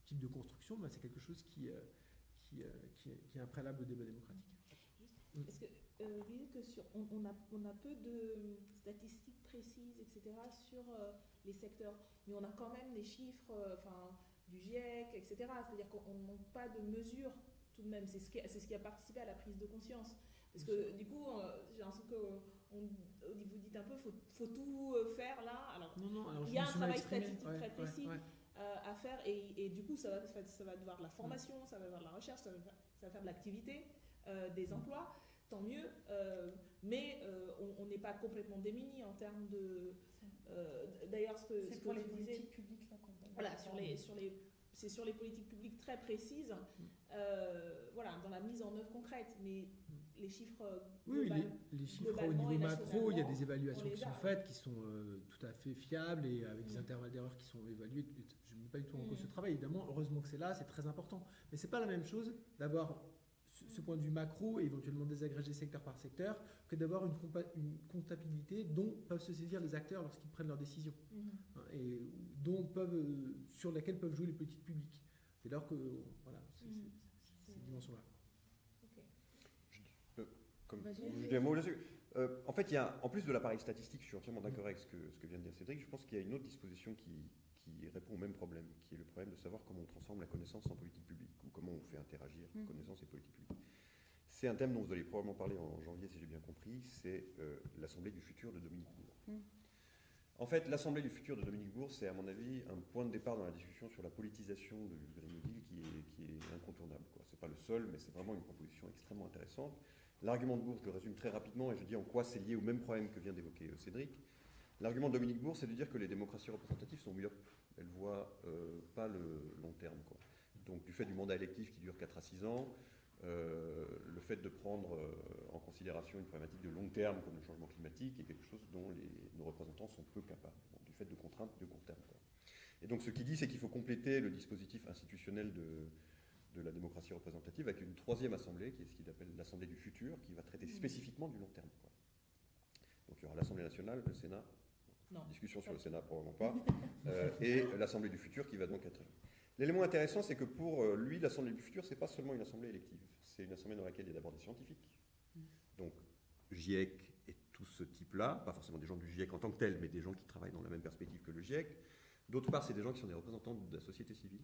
types de construction, c'est quelque chose qui est un préalable au débat démocratique. Est-ce que vous dites que on a peu de statistiques précises, etc., sur les secteurs, mais on a quand même des chiffres du GIEC, etc., c'est-à-dire qu'on ne manque pas de mesures tout de même, c'est ce qui a participé à la prise de conscience. Parce que du coup, j'ai l'impression que vous dites un peu, faut tout faire là. Alors, il y a un travail statistique très précis à faire, et du coup, ça va devoir de la formation, ça va devoir de la recherche, ça va faire de l'activité, des emplois, tant mieux. Mais on n'est pas complètement démunis en termes de. D'ailleurs, c'est pour les politiques publiques là qu'on va. Voilà, c'est sur les politiques publiques très précises, dans la mise en œuvre concrète, mais les chiffres les chiffres au niveau macro, il y a des évaluations qui sont faites, qui sont tout à fait fiables et avec des intervalles d'erreur qui sont évalués. Je ne mets pas du tout en cause ce travail, évidemment, heureusement que c'est là, c'est très important. Mais ce n'est pas la même chose d'avoir ce point de vue macro et éventuellement désagréger secteur par secteur que d'avoir une comptabilité dont peuvent se saisir les acteurs lorsqu'ils prennent leurs décisions et sur laquelle peuvent jouer les politiques publiques. C'est là que ces dimensions-là. Je dis un mot là-dessus. En fait, en plus de l'appareil statistique, je suis entièrement d'accord avec ce que vient de dire Cédric, je pense qu'il y a une autre disposition qui répond au même problème, qui est le problème de savoir comment on transforme la connaissance en politique publique, ou comment on fait interagir connaissance et politique publique. C'est un thème dont vous allez probablement parler en janvier, si j'ai bien compris, c'est l'Assemblée du futur de Dominique Bourg. En fait, l'Assemblée du futur de Dominique Bourg, c'est à mon avis un point de départ dans la discussion sur la politisation du Green New Deal qui est incontournable. Ce n'est pas le seul, mais c'est vraiment une proposition extrêmement intéressante. L'argument de Bourg, je le résume très rapidement et je dis en quoi c'est lié au même problème que vient d'évoquer Cédric. L'argument de Dominique Bourg, c'est de dire que les démocraties représentatives sont myopes. Elles ne voient pas le long terme. Donc du fait du mandat électif qui dure 4 à 6 ans, le fait de prendre en considération une problématique de long terme comme le changement climatique est quelque chose dont nos représentants sont peu capables, du fait de contraintes de court terme. Et donc ce qu'il dit, c'est qu'il faut compléter le dispositif institutionnel de la démocratie représentative avec une troisième assemblée, qui est ce qu'il appelle l'Assemblée du futur, qui va traiter spécifiquement du long terme. Donc il y aura l'Assemblée nationale, le Sénat, discussion sur le Sénat probablement pas, et l'Assemblée du futur qui va donc être... L'élément intéressant, c'est que pour lui, l'Assemblée du futur, c'est pas seulement une assemblée élective, c'est une assemblée dans laquelle il y a d'abord des scientifiques, donc GIEC et tout ce type-là, pas forcément des gens du GIEC en tant que tel, mais des gens qui travaillent dans la même perspective que le GIEC. D'autre part, c'est des gens qui sont des représentants de la société civile,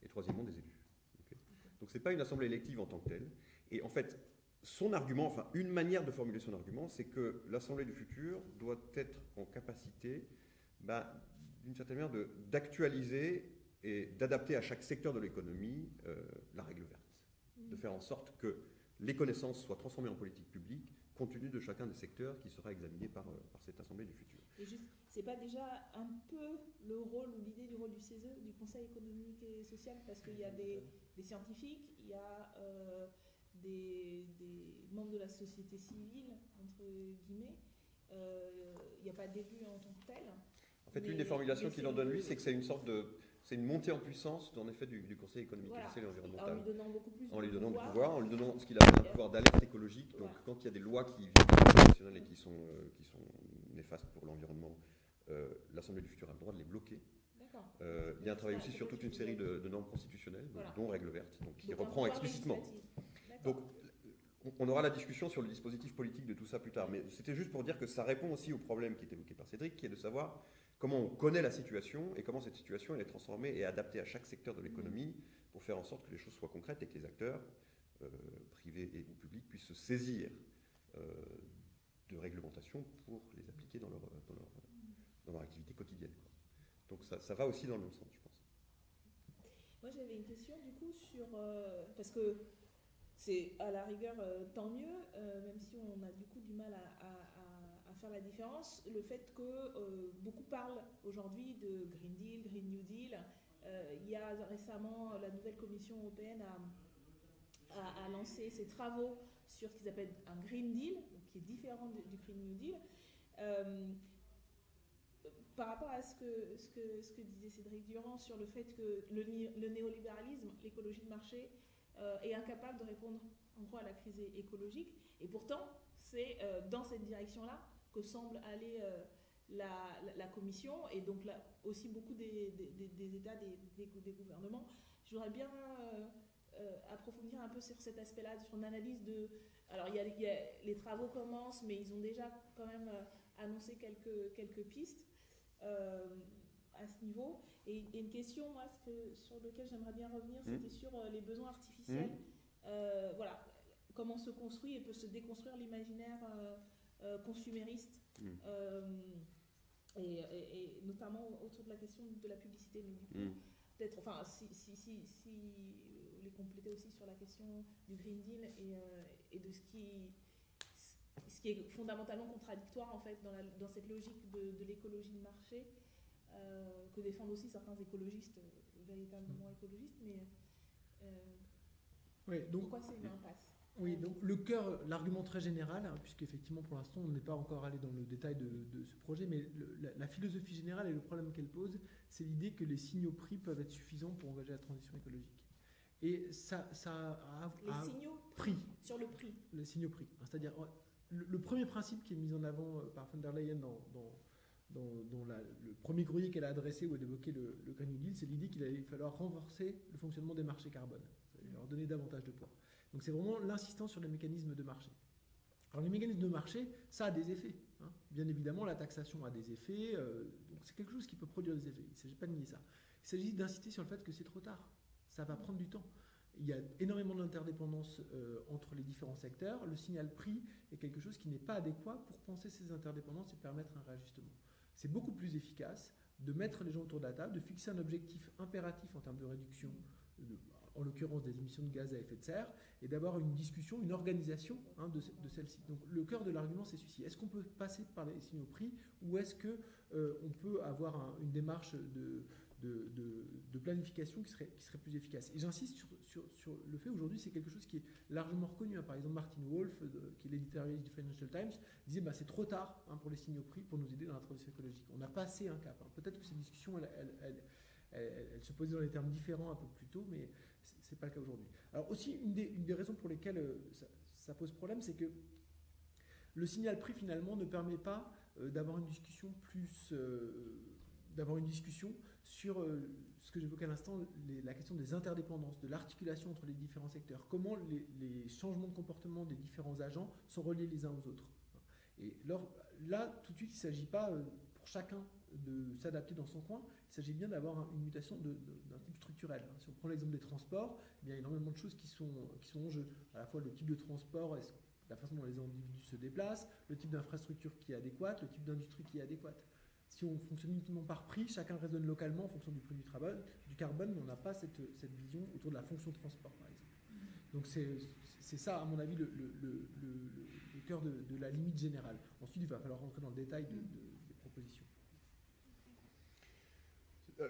et troisièmement, des élus. Donc c'est pas une assemblée élective en tant que telle. Et en fait, son argument, enfin une manière de formuler son argument, c'est que l'Assemblée du futur doit être en capacité, d'une certaine manière, d'actualiser et d'adapter à chaque secteur de l'économie la règle verte. de faire en sorte que les connaissances soient transformées en politique publique compte tenu de chacun des secteurs qui sera examiné par cette Assemblée du futur. Et juste, c'est pas déjà un peu le rôle ou l'idée du rôle du CESE, du Conseil économique et social, parce qu'il y a des scientifiques, il y a des membres de la société civile, entre guillemets, il n'y a pas d'élus en tant que tel. En fait, une des formulations qu'il en donne, lui, c'est que c'est une sorte de... C'est une montée en puissance, en effet, du Conseil économique et social et environnemental. En lui donnant beaucoup plus en lui donnant de du pouvoir, en lui donnant ce qu'il appelle un pouvoir d'alerte écologique. Donc, voilà. quand il y a des lois qui viennent du Conseil national et qui sont néfastes pour l'environnement, l'Assemblée du futur a le droit de les bloquer. Il y a un travail aussi sur toute une série de normes constitutionnelles, voilà. Dont Règle verte, donc, qui reprend explicitement. Donc, on aura la discussion sur le dispositif politique de tout ça plus tard, mais c'était juste pour dire que ça répond aussi au problème qui est évoqué par Cédric, qui est de savoir comment on connaît la situation et comment cette situation elle est transformée et adaptée à chaque secteur de l'économie pour faire en sorte que les choses soient concrètes et que les acteurs, privés ou publics, puissent se saisir de réglementations pour les appliquer dans leur activité quotidienne. Donc ça va aussi dans le même sens, je pense. Moi j'avais une question du coup sur... parce que c'est à la rigueur tant mieux, même si on a du coup du mal à faire la différence, le fait que beaucoup parlent aujourd'hui de Green Deal, Green New Deal. Il y a récemment la nouvelle Commission européenne a lancé ses travaux sur ce qu'ils appellent un Green Deal, donc qui est différent du Green New Deal. Par rapport à ce que disait Cédric Durand sur le fait que le néolibéralisme, l'écologie de marché, est incapable de répondre en gros à la crise écologique, et pourtant c'est dans cette direction-là que semble aller la Commission, et donc là aussi beaucoup des États, des gouvernements. Je voudrais bien approfondir un peu sur cet aspect-là, sur une analyse de... Alors les travaux commencent, mais ils ont déjà quand même annoncé quelques pistes à ce niveau. Et une question, moi, sur laquelle j'aimerais bien revenir, c'était sur les besoins artificiels. Voilà, comment se construit et peut se déconstruire l'imaginaire consumériste, et notamment autour de la question de la publicité. Mais du coup, peut-être, enfin, si les compléter aussi sur la question du Green Deal et de ce qui est fondamentalement contradictoire en fait dans cette logique de l'écologie de marché, que défendent aussi certains écologistes, véritablement écologistes, mais oui, donc, pourquoi c'est une impasse? Oui, donc le cœur, l'argument très général, puisqu'effectivement pour l'instant on n'est pas encore allé dans le détail de ce projet, mais la philosophie générale et le problème qu'elle pose, c'est l'idée que les signaux prix peuvent être suffisants pour engager la transition écologique. Et ça les signaux prix. Sur le prix. Les signaux prix. C'est-à-dire, le premier principe qui est mis en avant par von der Leyen dans le premier courrier qu'elle a adressé où elle évoquait le Green New Deal, c'est l'idée qu'il allait falloir renforcer le fonctionnement des marchés carbone, leur donner davantage de poids. Donc c'est vraiment l'insistance sur les mécanismes de marché. Alors les mécanismes de marché, ça a des effets. Bien évidemment, la taxation a des effets, donc c'est quelque chose qui peut produire des effets. Il ne s'agit pas de nier ça. Il s'agit d'insister sur le fait que c'est trop tard. Ça va prendre du temps. Il y a énormément d'interdépendance entre les différents secteurs. Le signal prix est quelque chose qui n'est pas adéquat pour penser ces interdépendances et permettre un réajustement. C'est beaucoup plus efficace de mettre les gens autour de la table, de fixer un objectif impératif en termes de réduction, en l'occurrence des émissions de gaz à effet de serre, et d'avoir une discussion, une organisation de celle-ci. Donc le cœur de l'argument, c'est celui-ci. Est-ce qu'on peut passer par les signaux prix, ou est-ce qu'on peut avoir une démarche de planification qui serait plus efficace? Et j'insiste sur le fait aujourd'hui, c'est quelque chose qui est largement reconnu. Par exemple, Martin Wolf, qui est l'éditorialiste du Financial Times, disait c'est trop tard pour les signaux prix pour nous aider dans la transition écologique. On a passé un cap. Peut-être que cette discussion, elle se posait dans des termes différents un peu plus tôt, mais ce n'est pas le cas aujourd'hui. Alors aussi, une des raisons pour lesquelles ça pose problème, c'est que le signal prix, finalement, ne permet pas d'avoir une discussion sur ce que j'évoquais à l'instant, la question des interdépendances, de l'articulation entre les différents secteurs. Comment les changements de comportement des différents agents sont reliés les uns aux autres. Et là, tout de suite, il ne s'agit pas pour chacun de s'adapter dans son coin, il s'agit bien d'avoir une mutation d'un type structurel. Si on prend l'exemple des transports, il y a énormément de choses qui sont en jeu. À la fois le type de transport, la façon dont les individus se déplacent, le type d'infrastructure qui est adéquate, le type d'industrie qui est adéquate. Si on fonctionne uniquement par prix, chacun raisonne localement en fonction du prix du carbone, mais on n'a pas cette vision autour de la fonction transport, par exemple. Donc c'est ça, à mon avis, le cœur de la limite générale. Ensuite, il va falloir rentrer dans le détail des propositions.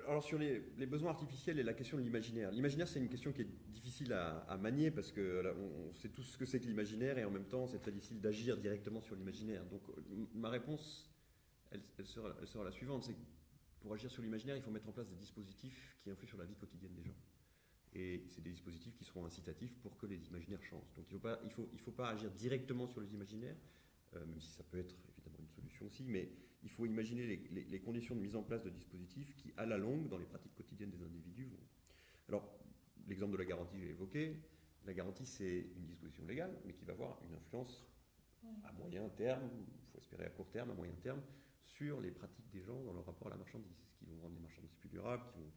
Alors sur les besoins artificiels et la question de l'imaginaire. L'imaginaire, c'est une question qui est difficile à manier parce que là, on sait tous ce que c'est que l'imaginaire et en même temps, c'est très difficile d'agir directement sur l'imaginaire. Donc ma réponse, elle sera la suivante, c'est que pour agir sur l'imaginaire, il faut mettre en place des dispositifs qui influent sur la vie quotidienne des gens. Et c'est des dispositifs qui seront incitatifs pour que les imaginaires changent. Donc il faut pas agir directement sur les imaginaires, même si ça peut être évidemment une solution aussi, mais il faut imaginer les conditions de mise en place de dispositifs qui, à la longue, dans les pratiques quotidiennes des individus, vont... Alors, l'exemple de la garantie, j'ai évoqué. La garantie, c'est une disposition légale, mais qui va avoir une influence à moyen terme, il faut espérer à court terme, à moyen terme, sur les pratiques des gens dans leur rapport à la marchandise, qui vont rendre les marchandises plus durables, qui vont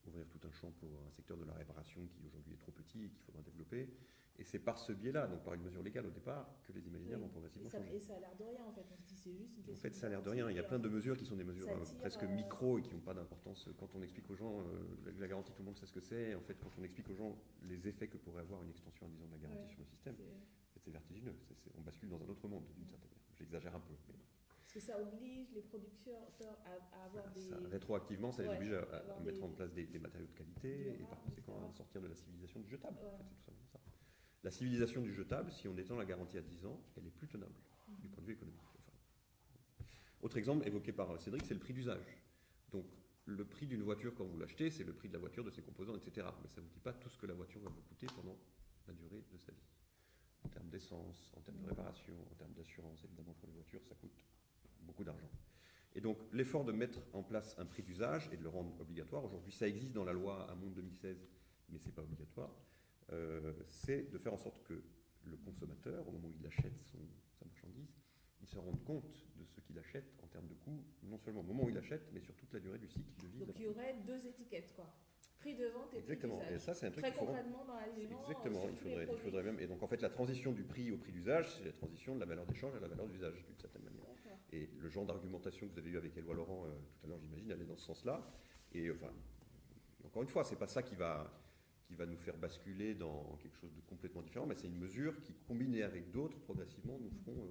ouvrir tout un champ pour un secteur de la réparation qui aujourd'hui est trop petit et qu'il faudra développer. Et c'est par ce biais-là, donc par une mesure légale au départ, que les imaginaires vont progressivement changer. Et ça a l'air de rien en fait, on se dit c'est juste une question. En fait, ça a l'air de rien. Il y a plein de mesures qui sont des mesures presque micro et qui n'ont pas d'importance. Quand on explique aux gens la garantie, tout le monde sait ce que c'est. En fait, quand on explique aux gens les effets que pourrait avoir une extension à 10 ans de la garantie sur le système, c'est vertigineux. On bascule dans un autre monde d'une certaine manière. J'exagère un peu. Mais... Parce que ça oblige les producteurs à avoir des... Rétroactivement, ça les oblige à mettre en place des matériaux de qualité et par conséquent à sortir de la civilisation du jetable. En fait, c'est tout simplement ça. La civilisation du jetable, si on étend la garantie à 10 ans, elle est plus tenable du point de vue économique. Enfin, autre exemple évoqué par Cédric, c'est le prix d'usage. Donc, le prix d'une voiture quand vous l'achetez, c'est le prix de la voiture, de ses composants, etc. Mais ça ne vous dit pas tout ce que la voiture va vous coûter pendant la durée de sa vie. En termes d'essence, en termes de réparation, en termes d'assurance, évidemment, pour les voitures, ça coûte beaucoup d'argent. Et donc, l'effort de mettre en place un prix d'usage et de le rendre obligatoire, aujourd'hui, ça existe dans la loi Hamon 2016, mais ce n'est pas obligatoire, c'est de faire en sorte que le consommateur, au moment où il achète sa marchandise, il se rende compte de ce qu'il achète en termes de coût, non seulement au moment où il achète, mais sur toute la durée du cycle de vie. Donc il y aurait 2 étiquettes, quoi. Prix de vente et exactement. Prix d'usage. Et ça, c'est un truc très concrètement dans l'aliment. Exactement, il faudrait même. Et donc en fait, la transition du prix au prix d'usage, c'est la transition de la valeur d'échange à la valeur d'usage, d'une certaine manière. Et le genre d'argumentation que vous avez eu avec Éloi Laurent tout à l'heure, j'imagine, allait dans ce sens-là. Et enfin, encore une fois, c'est pas ça qui va nous faire basculer dans quelque chose de complètement différent, mais c'est une mesure qui, combinée avec d'autres, progressivement, nous feront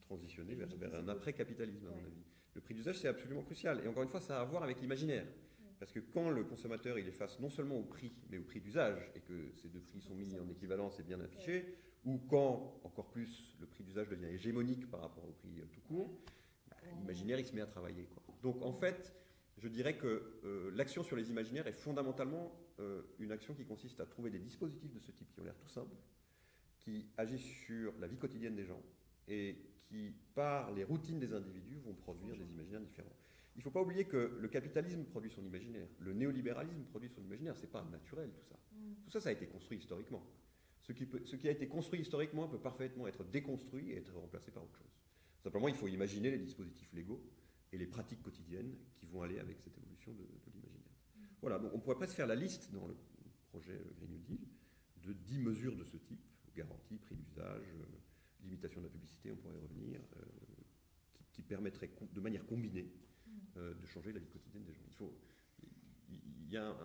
transitionner vers un après-capitalisme, à mon avis. Le prix d'usage, c'est absolument crucial. Et encore une fois, ça a à voir avec l'imaginaire. Parce que quand le consommateur il est face non seulement au prix, mais au prix d'usage, et que ces deux prix sont mis en équivalence et bien affichés, ou quand, encore plus, le prix d'usage devient hégémonique par rapport au prix tout court, l'imaginaire, il se met à travailler, quoi. Donc, en fait, je dirais que l'action sur les imaginaires est fondamentalement une action qui consiste à trouver des dispositifs de ce type qui ont l'air tout simples, qui agissent sur la vie quotidienne des gens et qui, par les routines des individus, vont produire des imaginaires différents. Il ne faut pas oublier que le capitalisme produit son imaginaire, le néolibéralisme produit son imaginaire, c'est pas naturel tout ça. Tout ça, ça a été construit historiquement. Ce qui a été construit historiquement peut parfaitement être déconstruit et être remplacé par autre chose. Simplement, il faut imaginer les dispositifs légaux et les pratiques quotidiennes qui vont aller avec cette évolution de l'imaginaire. Voilà, donc on pourrait presque faire la liste dans le projet Green New Deal de 10 mesures de ce type, garantie, prix d'usage, limitation de la publicité, on pourrait y revenir, qui permettraient de manière combinée de changer la vie quotidienne des gens. Il y a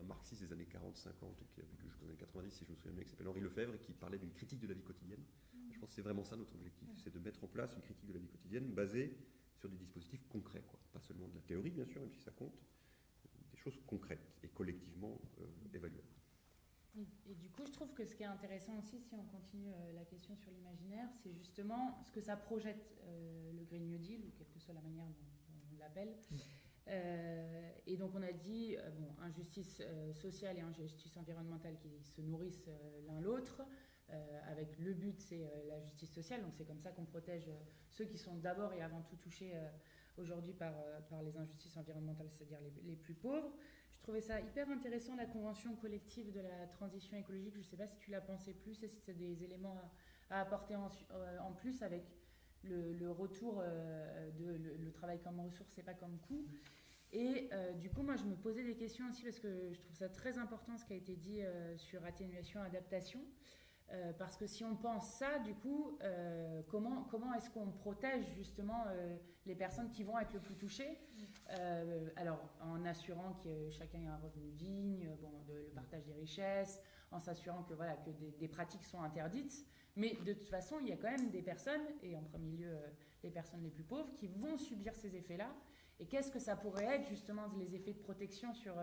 un marxiste des années 40-50 qui a vécu jusqu'aux années 90, si je me souviens bien, qui s'appelle Henri Lefebvre, et qui parlait d'une critique de la vie quotidienne. Je pense que c'est vraiment ça notre objectif, c'est de mettre en place une critique de la vie quotidienne basée sur des dispositifs concrets, quoi. Pas seulement de la théorie, bien sûr, même si ça compte, des choses concrètes et collectivement évaluables. Et du coup, je trouve que ce qui est intéressant aussi, si on continue la question sur l'imaginaire, c'est justement ce que ça projette le Green New Deal, ou quelle que soit la manière dont on l'appelle. Et donc on a dit injustice sociale et injustice environnementale qui se nourrissent l'un l'autre, avec le but c'est la justice sociale, donc c'est comme ça qu'on protège ceux qui sont d'abord et avant tout touchés aujourd'hui par les injustices environnementales, c'est-à-dire les plus pauvres. Je trouvais ça hyper intéressant, la convention collective de la transition écologique. Je ne sais pas si tu l'as pensé plus et si c'est des éléments à apporter en plus avec le retour le travail comme ressource et pas comme coût. Et du coup, moi, je me posais des questions aussi parce que je trouve ça très important ce qui a été dit sur atténuation, adaptation. Parce que si on pense ça, du coup, comment est-ce qu'on protège justement les personnes qui vont être le plus touchées alors, en assurant que chacun ait un revenu digne, le partage des richesses, en s'assurant que, voilà, que des pratiques sont interdites. Mais de toute façon, il y a quand même des personnes, et en premier lieu les personnes les plus pauvres, qui vont subir ces effets-là. Et qu'est-ce que ça pourrait être justement les effets de protection sur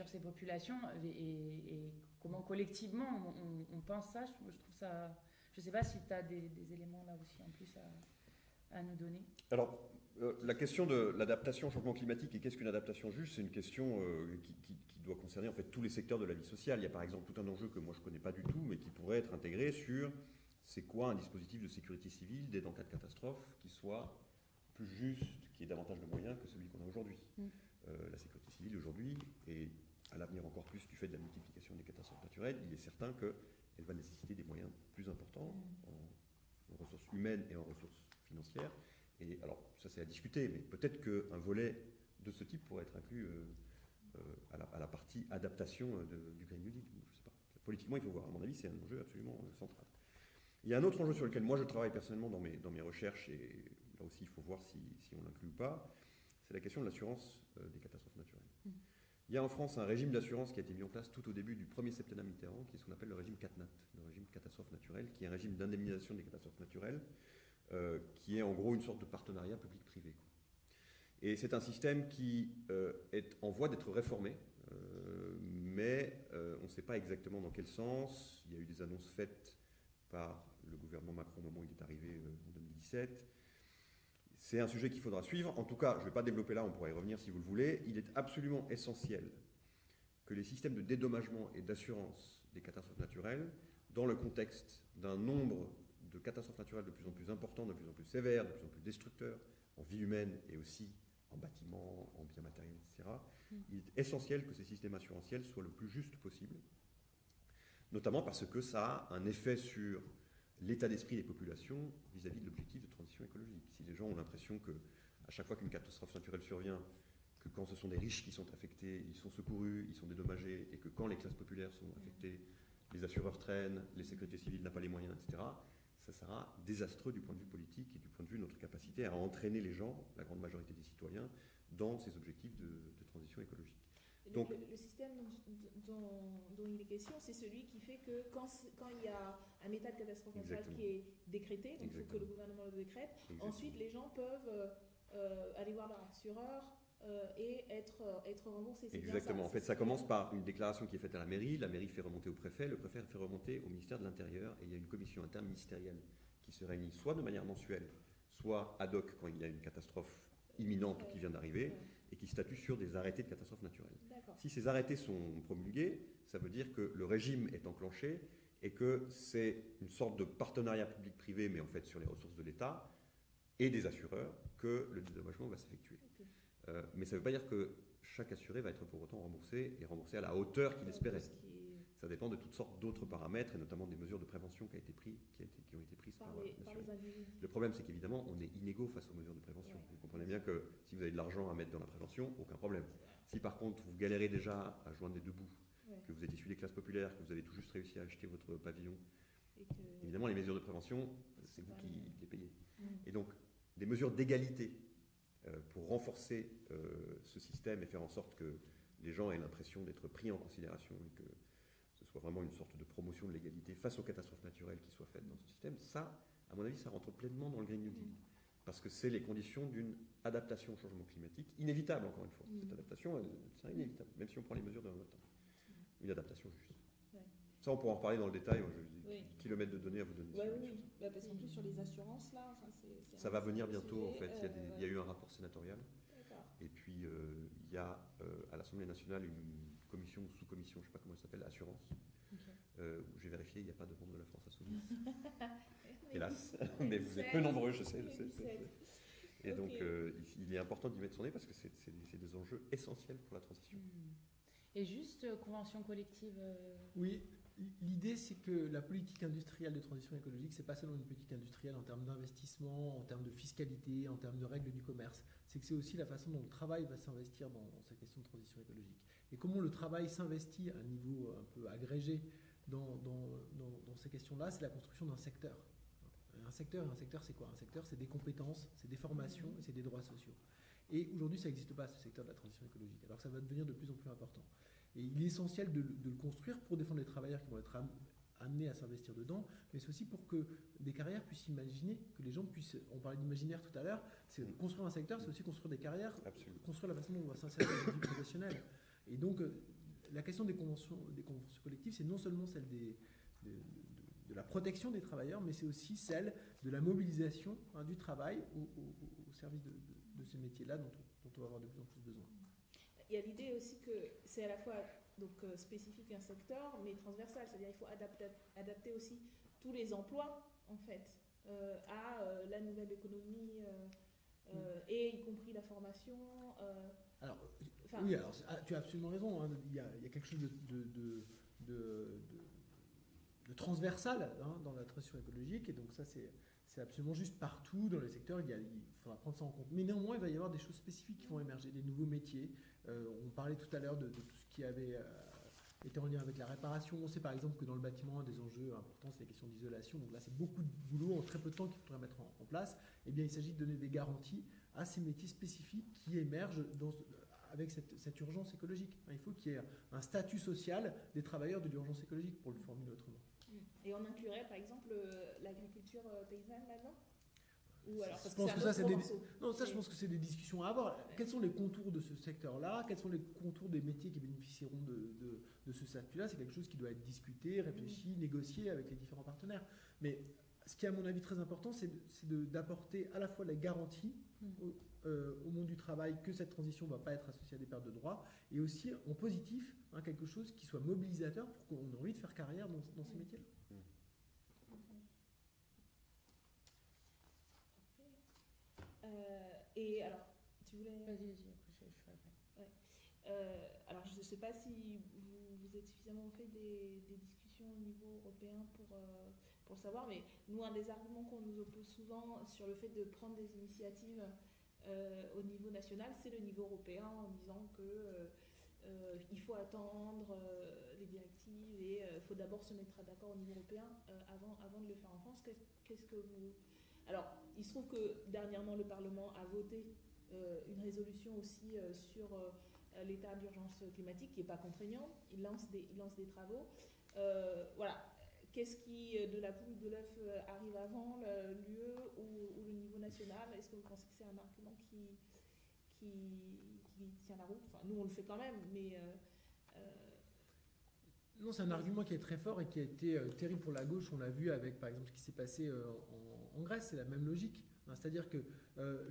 ces populations et comment collectivement on pense ça. Je trouve ça. Je ne sais pas si tu as des éléments là aussi en plus à nous donner. Alors, la question de l'adaptation au changement climatique et qu'est-ce qu'une adaptation juste, c'est une question qui doit concerner en fait tous les secteurs de la vie sociale. Il y a par exemple tout un enjeu que moi je ne connais pas du tout, mais qui pourrait être intégré sur c'est quoi un dispositif de sécurité civile d'aide en cas de catastrophe qui soit plus juste, qui ait davantage de moyens que celui qu'on a aujourd'hui. La sécurité civile aujourd'hui, et à l'avenir encore plus du fait de la multiplication des catastrophes naturelles, il est certain qu'elle va nécessiter des moyens plus importants en ressources humaines et en ressources financières. Et alors, ça c'est à discuter, mais peut-être qu'un volet de ce type pourrait être inclus à la partie adaptation du Green New Deal. Je sais pas. Politiquement, il faut voir. À mon avis, c'est un enjeu absolument central. Il y a un autre enjeu sur lequel moi je travaille personnellement dans mes recherches, et là aussi il faut voir si on l'inclut ou pas, c'est la question de l'assurance des catastrophes naturelles. Il y a en France un régime d'assurance qui a été mis en place tout au début du premier septennat Mitterrand, qui est ce qu'on appelle le régime CatNat, le régime catastrophe naturelle, qui est un régime d'indemnisation des catastrophes naturelles, qui est en gros une sorte de partenariat public-privé. Et c'est un système qui est en voie d'être réformé, mais on ne sait pas exactement dans quel sens. Il y a eu des annonces faites par le gouvernement Macron au moment où il est arrivé en 2017. C'est un sujet qu'il faudra suivre. En tout cas, je ne vais pas développer là, on pourra y revenir si vous le voulez. Il est absolument essentiel que les systèmes de dédommagement et d'assurance des catastrophes naturelles, dans le contexte d'un nombre de catastrophes naturelles de plus en plus important, de plus en plus sévères, de plus en plus destructeurs, en vie humaine et aussi en bâtiment, en biens matériels, etc., il est essentiel que ces systèmes assurantiels soient le plus justes possible, notamment parce que ça a un effet sur l'état d'esprit des populations vis-à-vis de l'objectif de transition écologique. Si les gens ont l'impression que à chaque fois qu'une catastrophe naturelle survient, que quand ce sont des riches qui sont affectés, ils sont secourus, ils sont dédommagés, et que quand les classes populaires sont affectées, les assureurs traînent, les sécurités civiles n'ont pas les moyens, etc., ça sera désastreux du point de vue politique et du point de vue de notre capacité à entraîner les gens, la grande majorité des citoyens, dans ces objectifs de transition écologique. Donc, le système dont il est question, c'est celui qui fait que quand il y a un état de catastrophe naturelle qui est décrété, donc il faut que le gouvernement le décrète, ensuite les gens peuvent aller voir leur assureur et être remboursés. Exactement. En fait, ça commence par une déclaration qui est faite à la mairie fait remonter au préfet, le préfet fait remonter au ministère de l'Intérieur, et il y a une commission interministérielle qui se réunit soit de manière mensuelle, soit ad hoc quand il y a une catastrophe imminente qui vient d'arriver, et qui statue sur des arrêtés de catastrophes naturelles. Si ces arrêtés sont promulgués, ça veut dire que le régime est enclenché et que c'est une sorte de partenariat public-privé, mais en fait sur les ressources de l'État et des assureurs, que le dédommagement va s'effectuer. Mais ça ne veut pas dire que chaque assuré va être pour autant remboursé et remboursé à la hauteur qu'il espérait. Ça dépend de toutes sortes d'autres paramètres, et notamment des mesures de prévention qui ont été prises par les individus. Le problème, c'est qu'évidemment, on est inégaux face aux mesures de prévention. Vous comprenez bien que si vous avez de l'argent à mettre dans la prévention, aucun problème. Si par contre, vous galérez déjà à joindre les deux bouts, que vous êtes issu des classes populaires, que vous avez tout juste réussi à acheter votre pavillon, évidemment, les mesures de prévention, c'est vous qui les payez. Et donc, des mesures d'égalité pour renforcer ce système et faire en sorte que les gens aient l'impression d'être pris en considération et que ce soit vraiment une sorte de promotion de l'égalité face aux catastrophes naturelles qui soient faites dans ce système, ça, à mon avis, ça rentre pleinement dans le Green New Deal. Parce que c'est les conditions d'une adaptation au changement climatique, inévitable encore une fois. Cette adaptation, elle sera inévitable, même si on prend les mesures de notre temps. Une adaptation juste. Ça, on pourra en reparler dans le détail. J'ai des kilomètres de données à vous donner. Parce qu'en plus, sur les assurances, là, ça va venir bientôt, en fait. Il y a eu un rapport sénatorial. Et puis, il y a à l'Assemblée nationale une commission ou sous-commission, je ne sais pas comment elle s'appelle, assurance, où j'ai vérifié, il n'y a pas de membre de la France insoumise. Hélas, mais vous êtes peu nombreux, je sais. Et donc, il est important d'y mettre son nez parce que c'est des enjeux essentiels pour la transition. Et juste convention collective Oui, l'idée c'est que la politique industrielle de transition écologique, c'est pas seulement une politique industrielle en termes d'investissement, en termes de fiscalité, en termes de règles du commerce. C'est que c'est aussi la façon dont le travail va s'investir dans cette question de transition écologique. Et comment le travail s'investit à un niveau un peu agrégé dans ces questions-là, c'est la construction d'un secteur. Un secteur, c'est quoi? Un secteur, c'est des compétences, c'est des formations et c'est des droits sociaux. Et aujourd'hui, ça n'existe pas, ce secteur de la transition écologique. Alors ça va devenir de plus en plus important. Et il est essentiel de le construire pour défendre les travailleurs qui vont être amenés à s'investir dedans, mais c'est aussi pour que des carrières puissent imaginer, que les gens puissent, on parlait d'imaginaire tout à l'heure, c'est construire un secteur, c'est aussi construire des carrières, construire la façon dont on va s'insérer dans la vie professionnelle. Et donc, la question des conventions collectives, c'est non seulement celle de la protection des travailleurs, mais c'est aussi celle de la mobilisation du travail au service de ces métiers-là dont on va avoir de plus en plus besoin. Il y a l'idée aussi que c'est à la fois spécifique à un secteur, mais transversal, c'est-à-dire qu'il faut adapter aussi tous les emplois, en fait, à la nouvelle économie, et y compris la formation. Oui, alors tu as absolument raison, hein, il y a quelque chose de transversal dans la transition écologique, et donc ça c'est absolument juste partout dans les secteurs, il faudra prendre ça en compte. Mais néanmoins, il va y avoir des choses spécifiques qui vont émerger, des nouveaux métiers. On parlait tout à l'heure de tout ce qui avait été en lien avec la réparation. On sait par exemple que dans le bâtiment, un des enjeux importants, c'est la question d'isolation. Donc là, c'est beaucoup de boulot en très peu de temps qu'il faudrait mettre en place. Eh bien, il s'agit de donner des garanties à ces métiers spécifiques qui émergent avec cette urgence écologique. Il faut qu'il y ait un statut social des travailleurs de l'urgence écologique, pour le formuler autrement. Et on inclurait par exemple l'agriculture paysanne là-dedans? Je pense que ça, je pense que c'est des discussions à avoir. Quels sont les contours de ce secteur-là? Quels sont les contours des métiers qui bénéficieront de ce statut-là? C'est quelque chose qui doit être discuté, réfléchi, négocié avec les différents partenaires. Mais ce qui est à mon avis très important, c'est d'apporter à la fois la garantie au monde du travail que cette transition ne va pas être associée à des pertes de droits, et aussi en positif, quelque chose qui soit mobilisateur pour qu'on ait envie de faire carrière dans ces métiers-là. Et alors, tu voulais... Vas-y, après je ferai après. Ouais. Alors, je ne sais pas si vous êtes suffisamment fait des discussions au niveau européen pour le savoir, mais nous, un des arguments qu'on nous oppose souvent sur le fait de prendre des initiatives au niveau national, c'est le niveau européen, en disant que il faut attendre les directives et il faut d'abord se mettre d'accord au niveau européen avant de le faire en France. Qu'est-ce que vous... Alors, il se trouve que dernièrement, le Parlement a voté une résolution aussi sur l'état d'urgence climatique, qui n'est pas contraignant. Il lance des travaux. Voilà. Qu'est-ce qui, de la poule de l'œuf, arrive avant, l'UE ou le niveau national? Est-ce que vous pensez que c'est un argument qui tient la route? Enfin, nous, on le fait quand même, mais... Non, c'est un argument qui est très fort et qui a été terrible pour la gauche. On l'a vu avec, par exemple, ce qui s'est passé en Grèce. C'est la même logique. C'est-à-dire que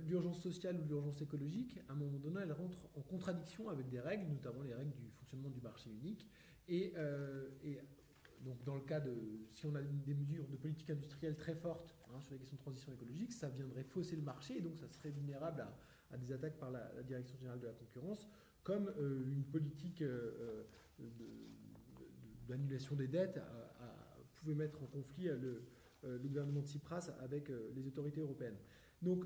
l'urgence sociale ou l'urgence écologique, à un moment donné, elle rentre en contradiction avec des règles, notamment les règles du fonctionnement du marché unique. Et donc, dans le cas si on a des mesures de politique industrielle très fortes sur les questions de transition écologique, ça viendrait fausser le marché et donc ça serait vulnérable à des attaques par la Direction générale de la concurrence, comme une politique d'annulation des dettes pouvait mettre en conflit le gouvernement de Tsipras avec les autorités européennes. Donc,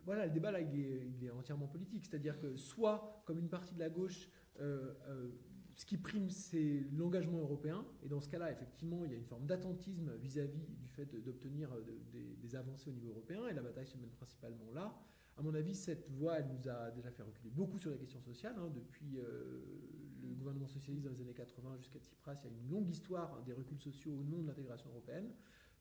voilà, le débat là, il est entièrement politique. C'est-à-dire que soit, comme une partie de la gauche, ce qui prime, c'est l'engagement européen. Et dans ce cas-là, effectivement, il y a une forme d'attentisme vis-à-vis du fait d'obtenir des avancées au niveau européen. Et la bataille se mène principalement là. À mon avis, cette voie, elle nous a déjà fait reculer beaucoup sur la question sociale. Depuis le gouvernement socialiste dans les années 80 jusqu'à Tsipras, il y a une longue histoire des reculs sociaux au nom de l'intégration européenne.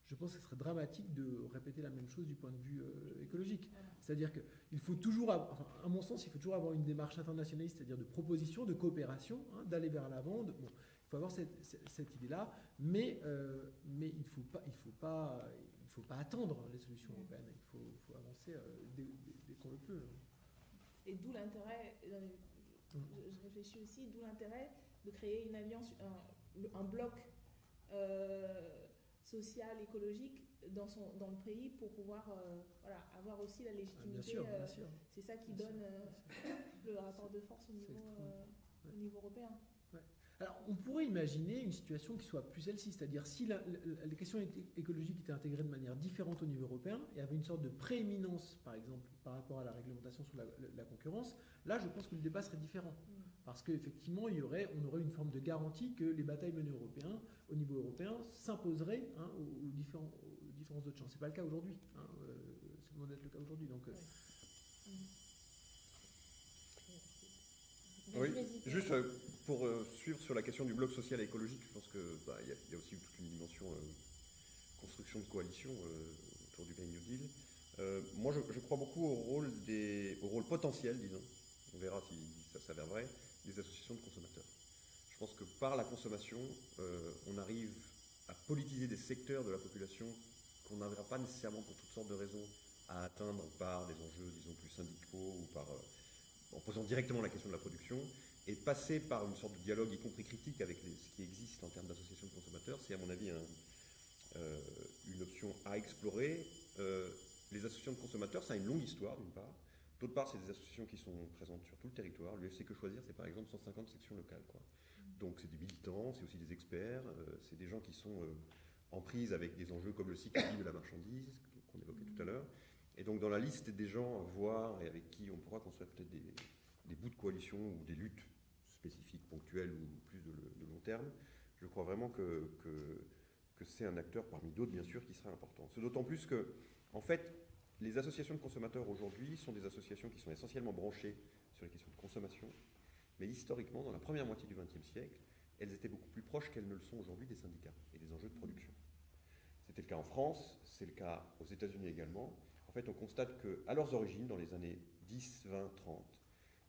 Je pense que ce serait dramatique de répéter la même chose du point de vue écologique. C'est-à-dire qu'il faut toujours, à mon sens, il faut toujours avoir une démarche internationaliste, c'est-à-dire de proposition, de coopération, d'aller vers l'avant. Il faut avoir cette idée-là, mais il ne faut pas attendre les solutions européennes. Il faut avancer dès qu'on le peut. Et d'où l'intérêt, je réfléchis aussi, d'où l'intérêt de créer une alliance, un bloc social, écologique dans le pays pour pouvoir avoir aussi la légitimité. Bien sûr, bien sûr. C'est ça qui donne le rapport de force au niveau européen. Ouais. Alors, on pourrait imaginer une situation qui soit plus celle-ci, c'est-à-dire si les questions écologiques étaient intégrées de manière différente au niveau européen et avaient une sorte de prééminence, par exemple, par rapport à la réglementation sur la concurrence, là, je pense que le débat serait différent. Parce qu'effectivement, on aurait une forme de garantie que les batailles menées au niveau européen s'imposeraient aux différents autres champs. Ce n'est pas le cas aujourd'hui. C'est loin d'être le cas aujourd'hui. Donc, oui, juste pour suivre sur la question du bloc social et écologique, je pense qu'il y a aussi toute une dimension construction de coalition autour du Green New Deal. Moi, je crois beaucoup au rôle potentiel, disons, on verra si ça s'avère vrai, des associations de consommateurs. Je pense que par la consommation, on arrive à politiser des secteurs de la population qu'on n'arrivera pas nécessairement pour toutes sortes de raisons à atteindre par des enjeux, disons, plus syndicaux ou en posant directement la question de la production, et passer par une sorte de dialogue, y compris critique, avec ce qui existe en termes d'associations de consommateurs, c'est à mon avis une option à explorer. Les associations de consommateurs, ça a une longue histoire d'une part. D'autre part, c'est des associations qui sont présentes sur tout le territoire. L'UFC Que Choisir, c'est par exemple 150 sections locales, quoi. Donc c'est des militants, c'est aussi des experts, c'est des gens qui sont en prise avec des enjeux comme le cycle de vie de la marchandise, qu'on évoquait tout à l'heure. Et donc dans la liste des gens à voir et avec qui on pourra construire peut-être des bouts de coalition ou des luttes spécifiques, ponctuelles ou plus de long terme, je crois vraiment que c'est un acteur parmi d'autres, bien sûr, qui sera important. C'est d'autant plus que, en fait, les associations de consommateurs aujourd'hui sont des associations qui sont essentiellement branchées sur les questions de consommation, mais historiquement, dans la première moitié du XXe siècle, elles étaient beaucoup plus proches qu'elles ne le sont aujourd'hui des syndicats et des enjeux de production. C'était le cas en France, c'est le cas aux États-Unis également. En fait, on constate qu'à leurs origines, dans les années 10, 20, 30,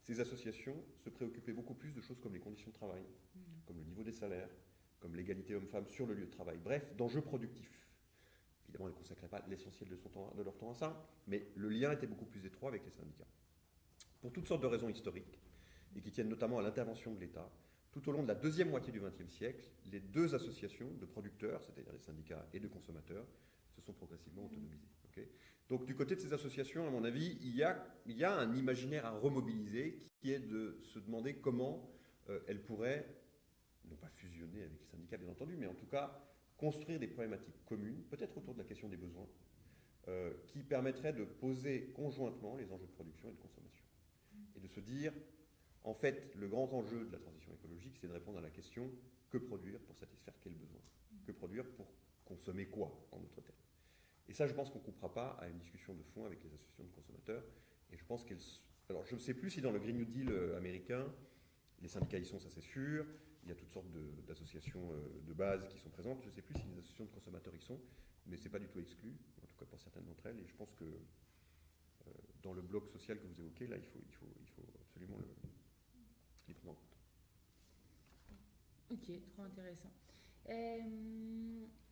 ces associations se préoccupaient beaucoup plus de choses comme les conditions de travail, comme le niveau des salaires, comme l'égalité homme-femme sur le lieu de travail, bref, d'enjeux productifs. Évidemment, elles ne consacraient pas l'essentiel de leur temps à ça, mais le lien était beaucoup plus étroit avec les syndicats. Pour toutes sortes de raisons historiques, et qui tiennent notamment à l'intervention de l'État, tout au long de la deuxième moitié du XXe siècle, les deux associations de producteurs, c'est-à-dire les syndicats et de consommateurs, se sont progressivement autonomisées. Okay. Donc du côté de ces associations, à mon avis, il y a un imaginaire à remobiliser qui est de se demander comment elles pourraient, non pas fusionner avec les syndicats bien entendu, mais en tout cas construire des problématiques communes, peut-être autour de la question des besoins, qui permettraient de poser conjointement les enjeux de production et de consommation. Et de se dire, en fait, le grand enjeu de la transition écologique, c'est de répondre à la question que produire pour satisfaire quel besoin? Que produire pour consommer quoi, en d'autres termes? Et ça, je pense qu'on ne coupera pas à une discussion de fond avec les associations de consommateurs. Et je pense qu'elles... Alors, je ne sais plus si dans le Green New Deal américain, les syndicats y sont, ça c'est sûr. Il y a toutes sortes d'associations de base qui sont présentes. Je ne sais plus si les associations de consommateurs y sont, mais ce n'est pas du tout exclu, en tout cas pour certaines d'entre elles. Et je pense que dans le bloc social que vous évoquez, là, il faut absolument les prendre en compte. Ok, trop intéressant.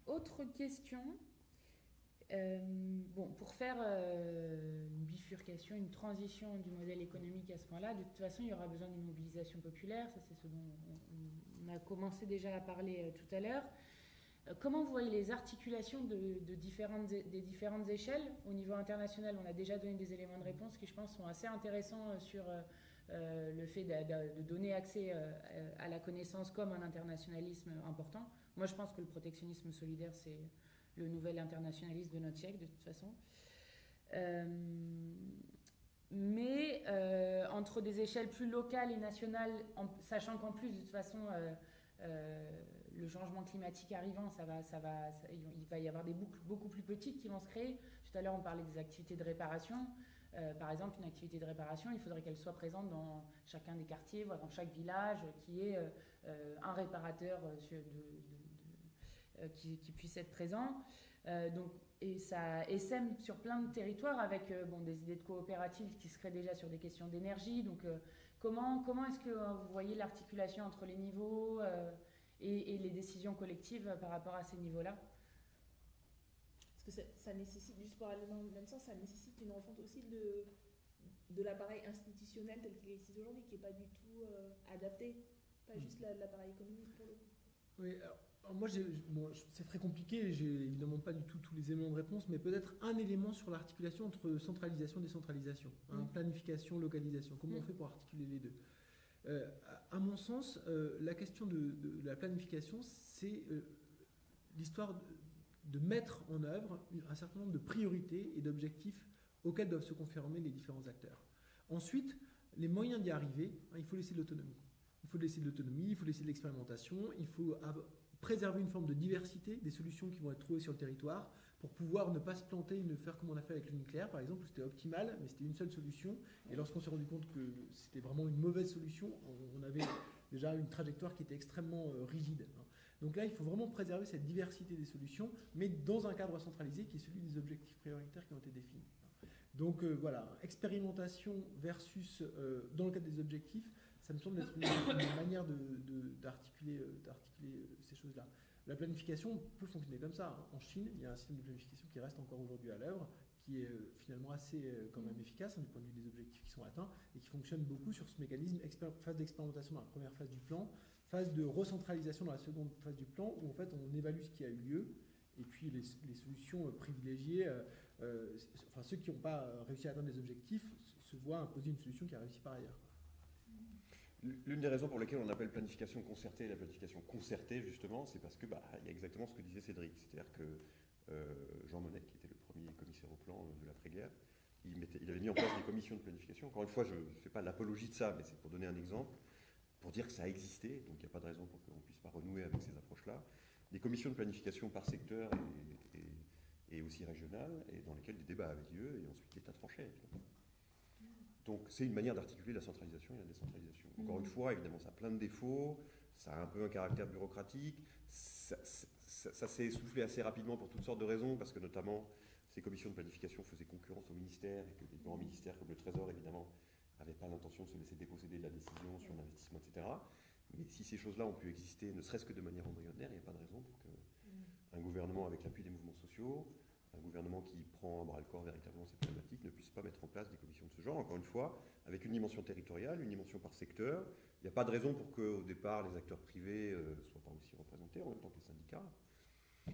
Autre question. Pour faire une bifurcation, une transition du modèle économique à ce point-là, de toute façon, il y aura besoin d'une mobilisation populaire. Ça, c'est ce dont on a commencé déjà à parler tout à l'heure. Comment vous voyez les articulations des différentes échelles? Au niveau international, on a déjà donné des éléments de réponse qui, je pense, sont assez intéressants sur le fait de donner accès à la connaissance comme un internationalisme important. Moi, je pense que le protectionnisme solidaire, c'est le nouvel internationalisme de notre siècle, de toute façon. Mais entre des échelles plus locales et nationales, sachant qu'en plus, de toute façon, le changement climatique arrivant, il va y avoir des boucles beaucoup plus petites qui vont se créer. Tout à l'heure, on parlait des activités de réparation. Par exemple, une activité de réparation, il faudrait qu'elle soit présente dans chacun des quartiers, voire dans chaque village, qui ait un réparateur qui puisse être présent. Et ça essaime sur plein de territoires avec des idées de coopératives qui se créent déjà sur des questions d'énergie. Donc, comment est-ce que vous voyez l'articulation entre les niveaux et les décisions collectives par rapport à ces niveaux-là? Parce que ça nécessite, juste pour aller dans le même sens, ça nécessite une refonte aussi de l'appareil institutionnel tel qu'il existe aujourd'hui, qui n'est pas du tout adapté, pas juste l'appareil économique pour le coup. Oui, alors moi, c'est très compliqué, j'ai évidemment pas du tout tous les éléments de réponse, mais peut-être un élément sur l'articulation entre centralisation et décentralisation, planification, localisation. Comment on fait pour articuler les deux? À mon sens, la question de la planification, c'est l'histoire de mettre en œuvre un certain nombre de priorités et d'objectifs auxquels doivent se conformer les différents acteurs. Ensuite, les moyens d'y arriver, il faut laisser de l'autonomie. Il faut laisser de l'autonomie, il faut laisser de l'expérimentation, il faut préserver une forme de diversité des solutions qui vont être trouvées sur le territoire pour pouvoir ne pas se planter, ne faire comme on a fait avec le nucléaire, par exemple, où c'était optimal, mais c'était une seule solution. Et lorsqu'on s'est rendu compte que c'était vraiment une mauvaise solution, on avait déjà une trajectoire qui était extrêmement rigide. Donc là, il faut vraiment préserver cette diversité des solutions, mais dans un cadre centralisé qui est celui des objectifs prioritaires qui ont été définis. Donc voilà, expérimentation versus dans le cadre des objectifs, ça me semble être une manière d'articuler ces choses-là. La planification peut fonctionner comme ça. En Chine, il y a un système de planification qui reste encore aujourd'hui à l'œuvre, qui est finalement assez quand même efficace du point de vue des objectifs qui sont atteints et qui fonctionne beaucoup sur ce mécanisme phase d'expérimentation dans la première phase du plan, phase de recentralisation dans la seconde phase du plan, où en fait on évalue ce qui a eu lieu et puis les solutions privilégiées, enfin ceux qui n'ont pas réussi à atteindre les objectifs se voient imposer une solution qui a réussi par ailleurs. L'une des raisons pour lesquelles on appelle planification concertée la planification concertée, justement, c'est parce que il y a exactement ce que disait Cédric. C'est-à-dire que Jean Monnet, qui était le premier commissaire au plan de l'après-guerre, il avait mis en place des commissions de planification. Encore une fois, je ne fais pas l'apologie de ça, mais c'est pour donner un exemple, pour dire que ça existait, donc il n'y a pas de raison pour qu'on ne puisse pas renouer avec ces approches-là. Des commissions de planification par secteur et aussi régionales, et dans lesquelles des débats avaient lieu, et ensuite l'État tranchait, évidemment. Donc c'est une manière d'articuler la centralisation et la décentralisation. Encore une fois, évidemment, ça a plein de défauts, ça a un peu un caractère bureaucratique, ça s'est essoufflé assez rapidement pour toutes sortes de raisons, parce que notamment ces commissions de planification faisaient concurrence au ministère, et que des grands ministères comme le Trésor, évidemment, n'avaient pas l'intention de se laisser déposséder de la décision sur l'investissement, etc. Mais si ces choses-là ont pu exister, ne serait-ce que de manière embryonnaire, il n'y a pas de raison pour qu'un gouvernement avec l'appui des mouvements sociaux, un gouvernement qui prend à bras-le-corps véritablement ces problématiques ne puisse pas mettre en place des commissions de ce genre, encore une fois, avec une dimension territoriale, une dimension par secteur. Il n'y a pas de raison pour qu'au départ, les acteurs privés ne soient pas aussi représentés, en même temps que les syndicats. Et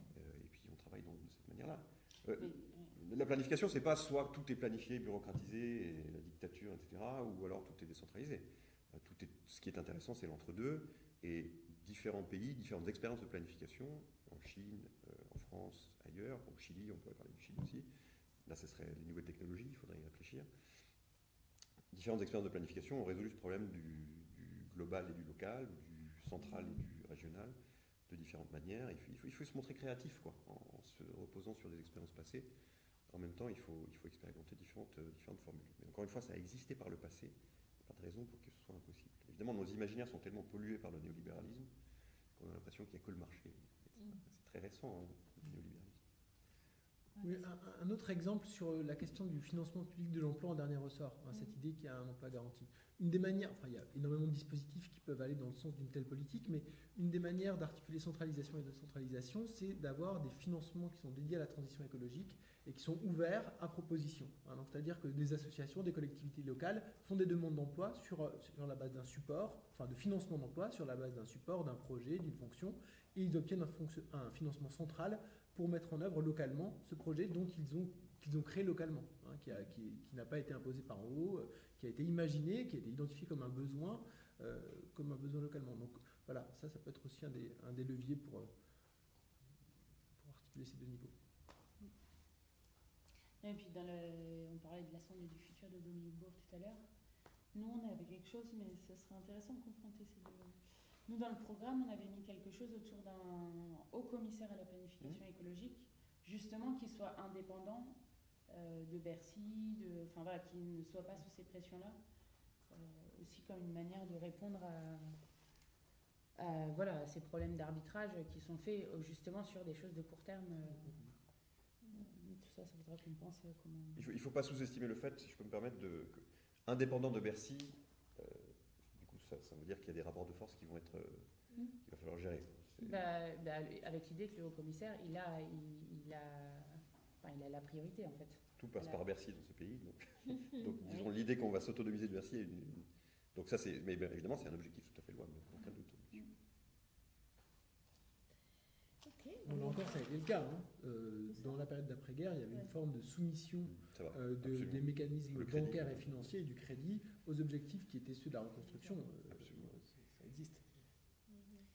puis, on travaille de cette manière-là. La planification, c'est pas soit tout est planifié, bureaucratisé, et la dictature, etc., ou alors tout est décentralisé. Ce qui est intéressant, c'est l'entre-deux, et différents pays, différentes expériences de planification, en Chine, en France, ailleurs, au Chili, on pourrait parler du Chili aussi. Là, ce serait les nouvelles technologies, il faudrait y réfléchir. Différentes expériences de planification ont résolu ce problème du global et du local, du central et du régional, de différentes manières. Il faut se montrer créatif, quoi, en se reposant sur des expériences passées. En même temps, il faut expérimenter différentes formules. Mais encore une fois, ça a existé par le passé. Il n'y a pas de raison pour que ce soit impossible. Évidemment, nos imaginaires sont tellement pollués par le néolibéralisme qu'on a l'impression qu'il n'y a que le marché. C'est très récent, hein, le néolibéralisme. Oui, un autre exemple sur la question du financement public de l'emploi en dernier ressort, cette idée qu'il y a un emploi garanti. Une des manières, enfin il y a énormément de dispositifs qui peuvent aller dans le sens d'une telle politique, mais une des manières d'articuler centralisation et décentralisation, c'est d'avoir des financements qui sont dédiés à la transition écologique et qui sont ouverts à proposition. Donc, c'est-à-dire que des associations, des collectivités locales font des demandes d'emploi sur la base d'un support, enfin de financement d'emploi sur la base d'un support, d'un projet, d'une fonction, et ils obtiennent un financement central pour mettre en œuvre localement ce projet qu'ils ont créé localement, qui n'a pas été imposé par en haut, qui a été imaginé, qui a été identifié comme un besoin localement. Donc voilà, ça peut être aussi un des leviers pour articuler ces deux niveaux. Et puis on parlait de l'Assemblée du futur de Dominique Bourg tout à l'heure. Nous, on avait quelque chose, mais ce serait intéressant de confronter ces deux. Nous, dans le programme, on avait mis quelque chose autour d'un haut commissaire à la planification écologique, justement qui soit indépendant de Bercy, qui ne soit pas sous ces pressions-là, aussi comme une manière de répondre à ces problèmes d'arbitrage qui sont faits justement sur des choses de court terme. Tout ça, ça voudrait qu'on pense comment... Il ne faut pas sous-estimer le fait, si je peux me permettre, indépendant de Bercy, ça veut dire qu'il y a des rapports de force qui vont être... qu'il va falloir gérer. Avec l'idée que le haut-commissaire, il a la priorité, en fait. Tout passe par Bercy dans ce pays. Donc disons, l'idée qu'on va s'autonomiser de Bercy... Donc ça, mais évidemment, c'est un objectif tout à fait louable, aucun doute. Ok, Bon, là encore, ça a été le cas. Hein. Dans la période d'après-guerre, il y avait une forme de soumission des mécanismes bancaires et financiers et du crédit aux objectifs qui étaient ceux de la reconstruction.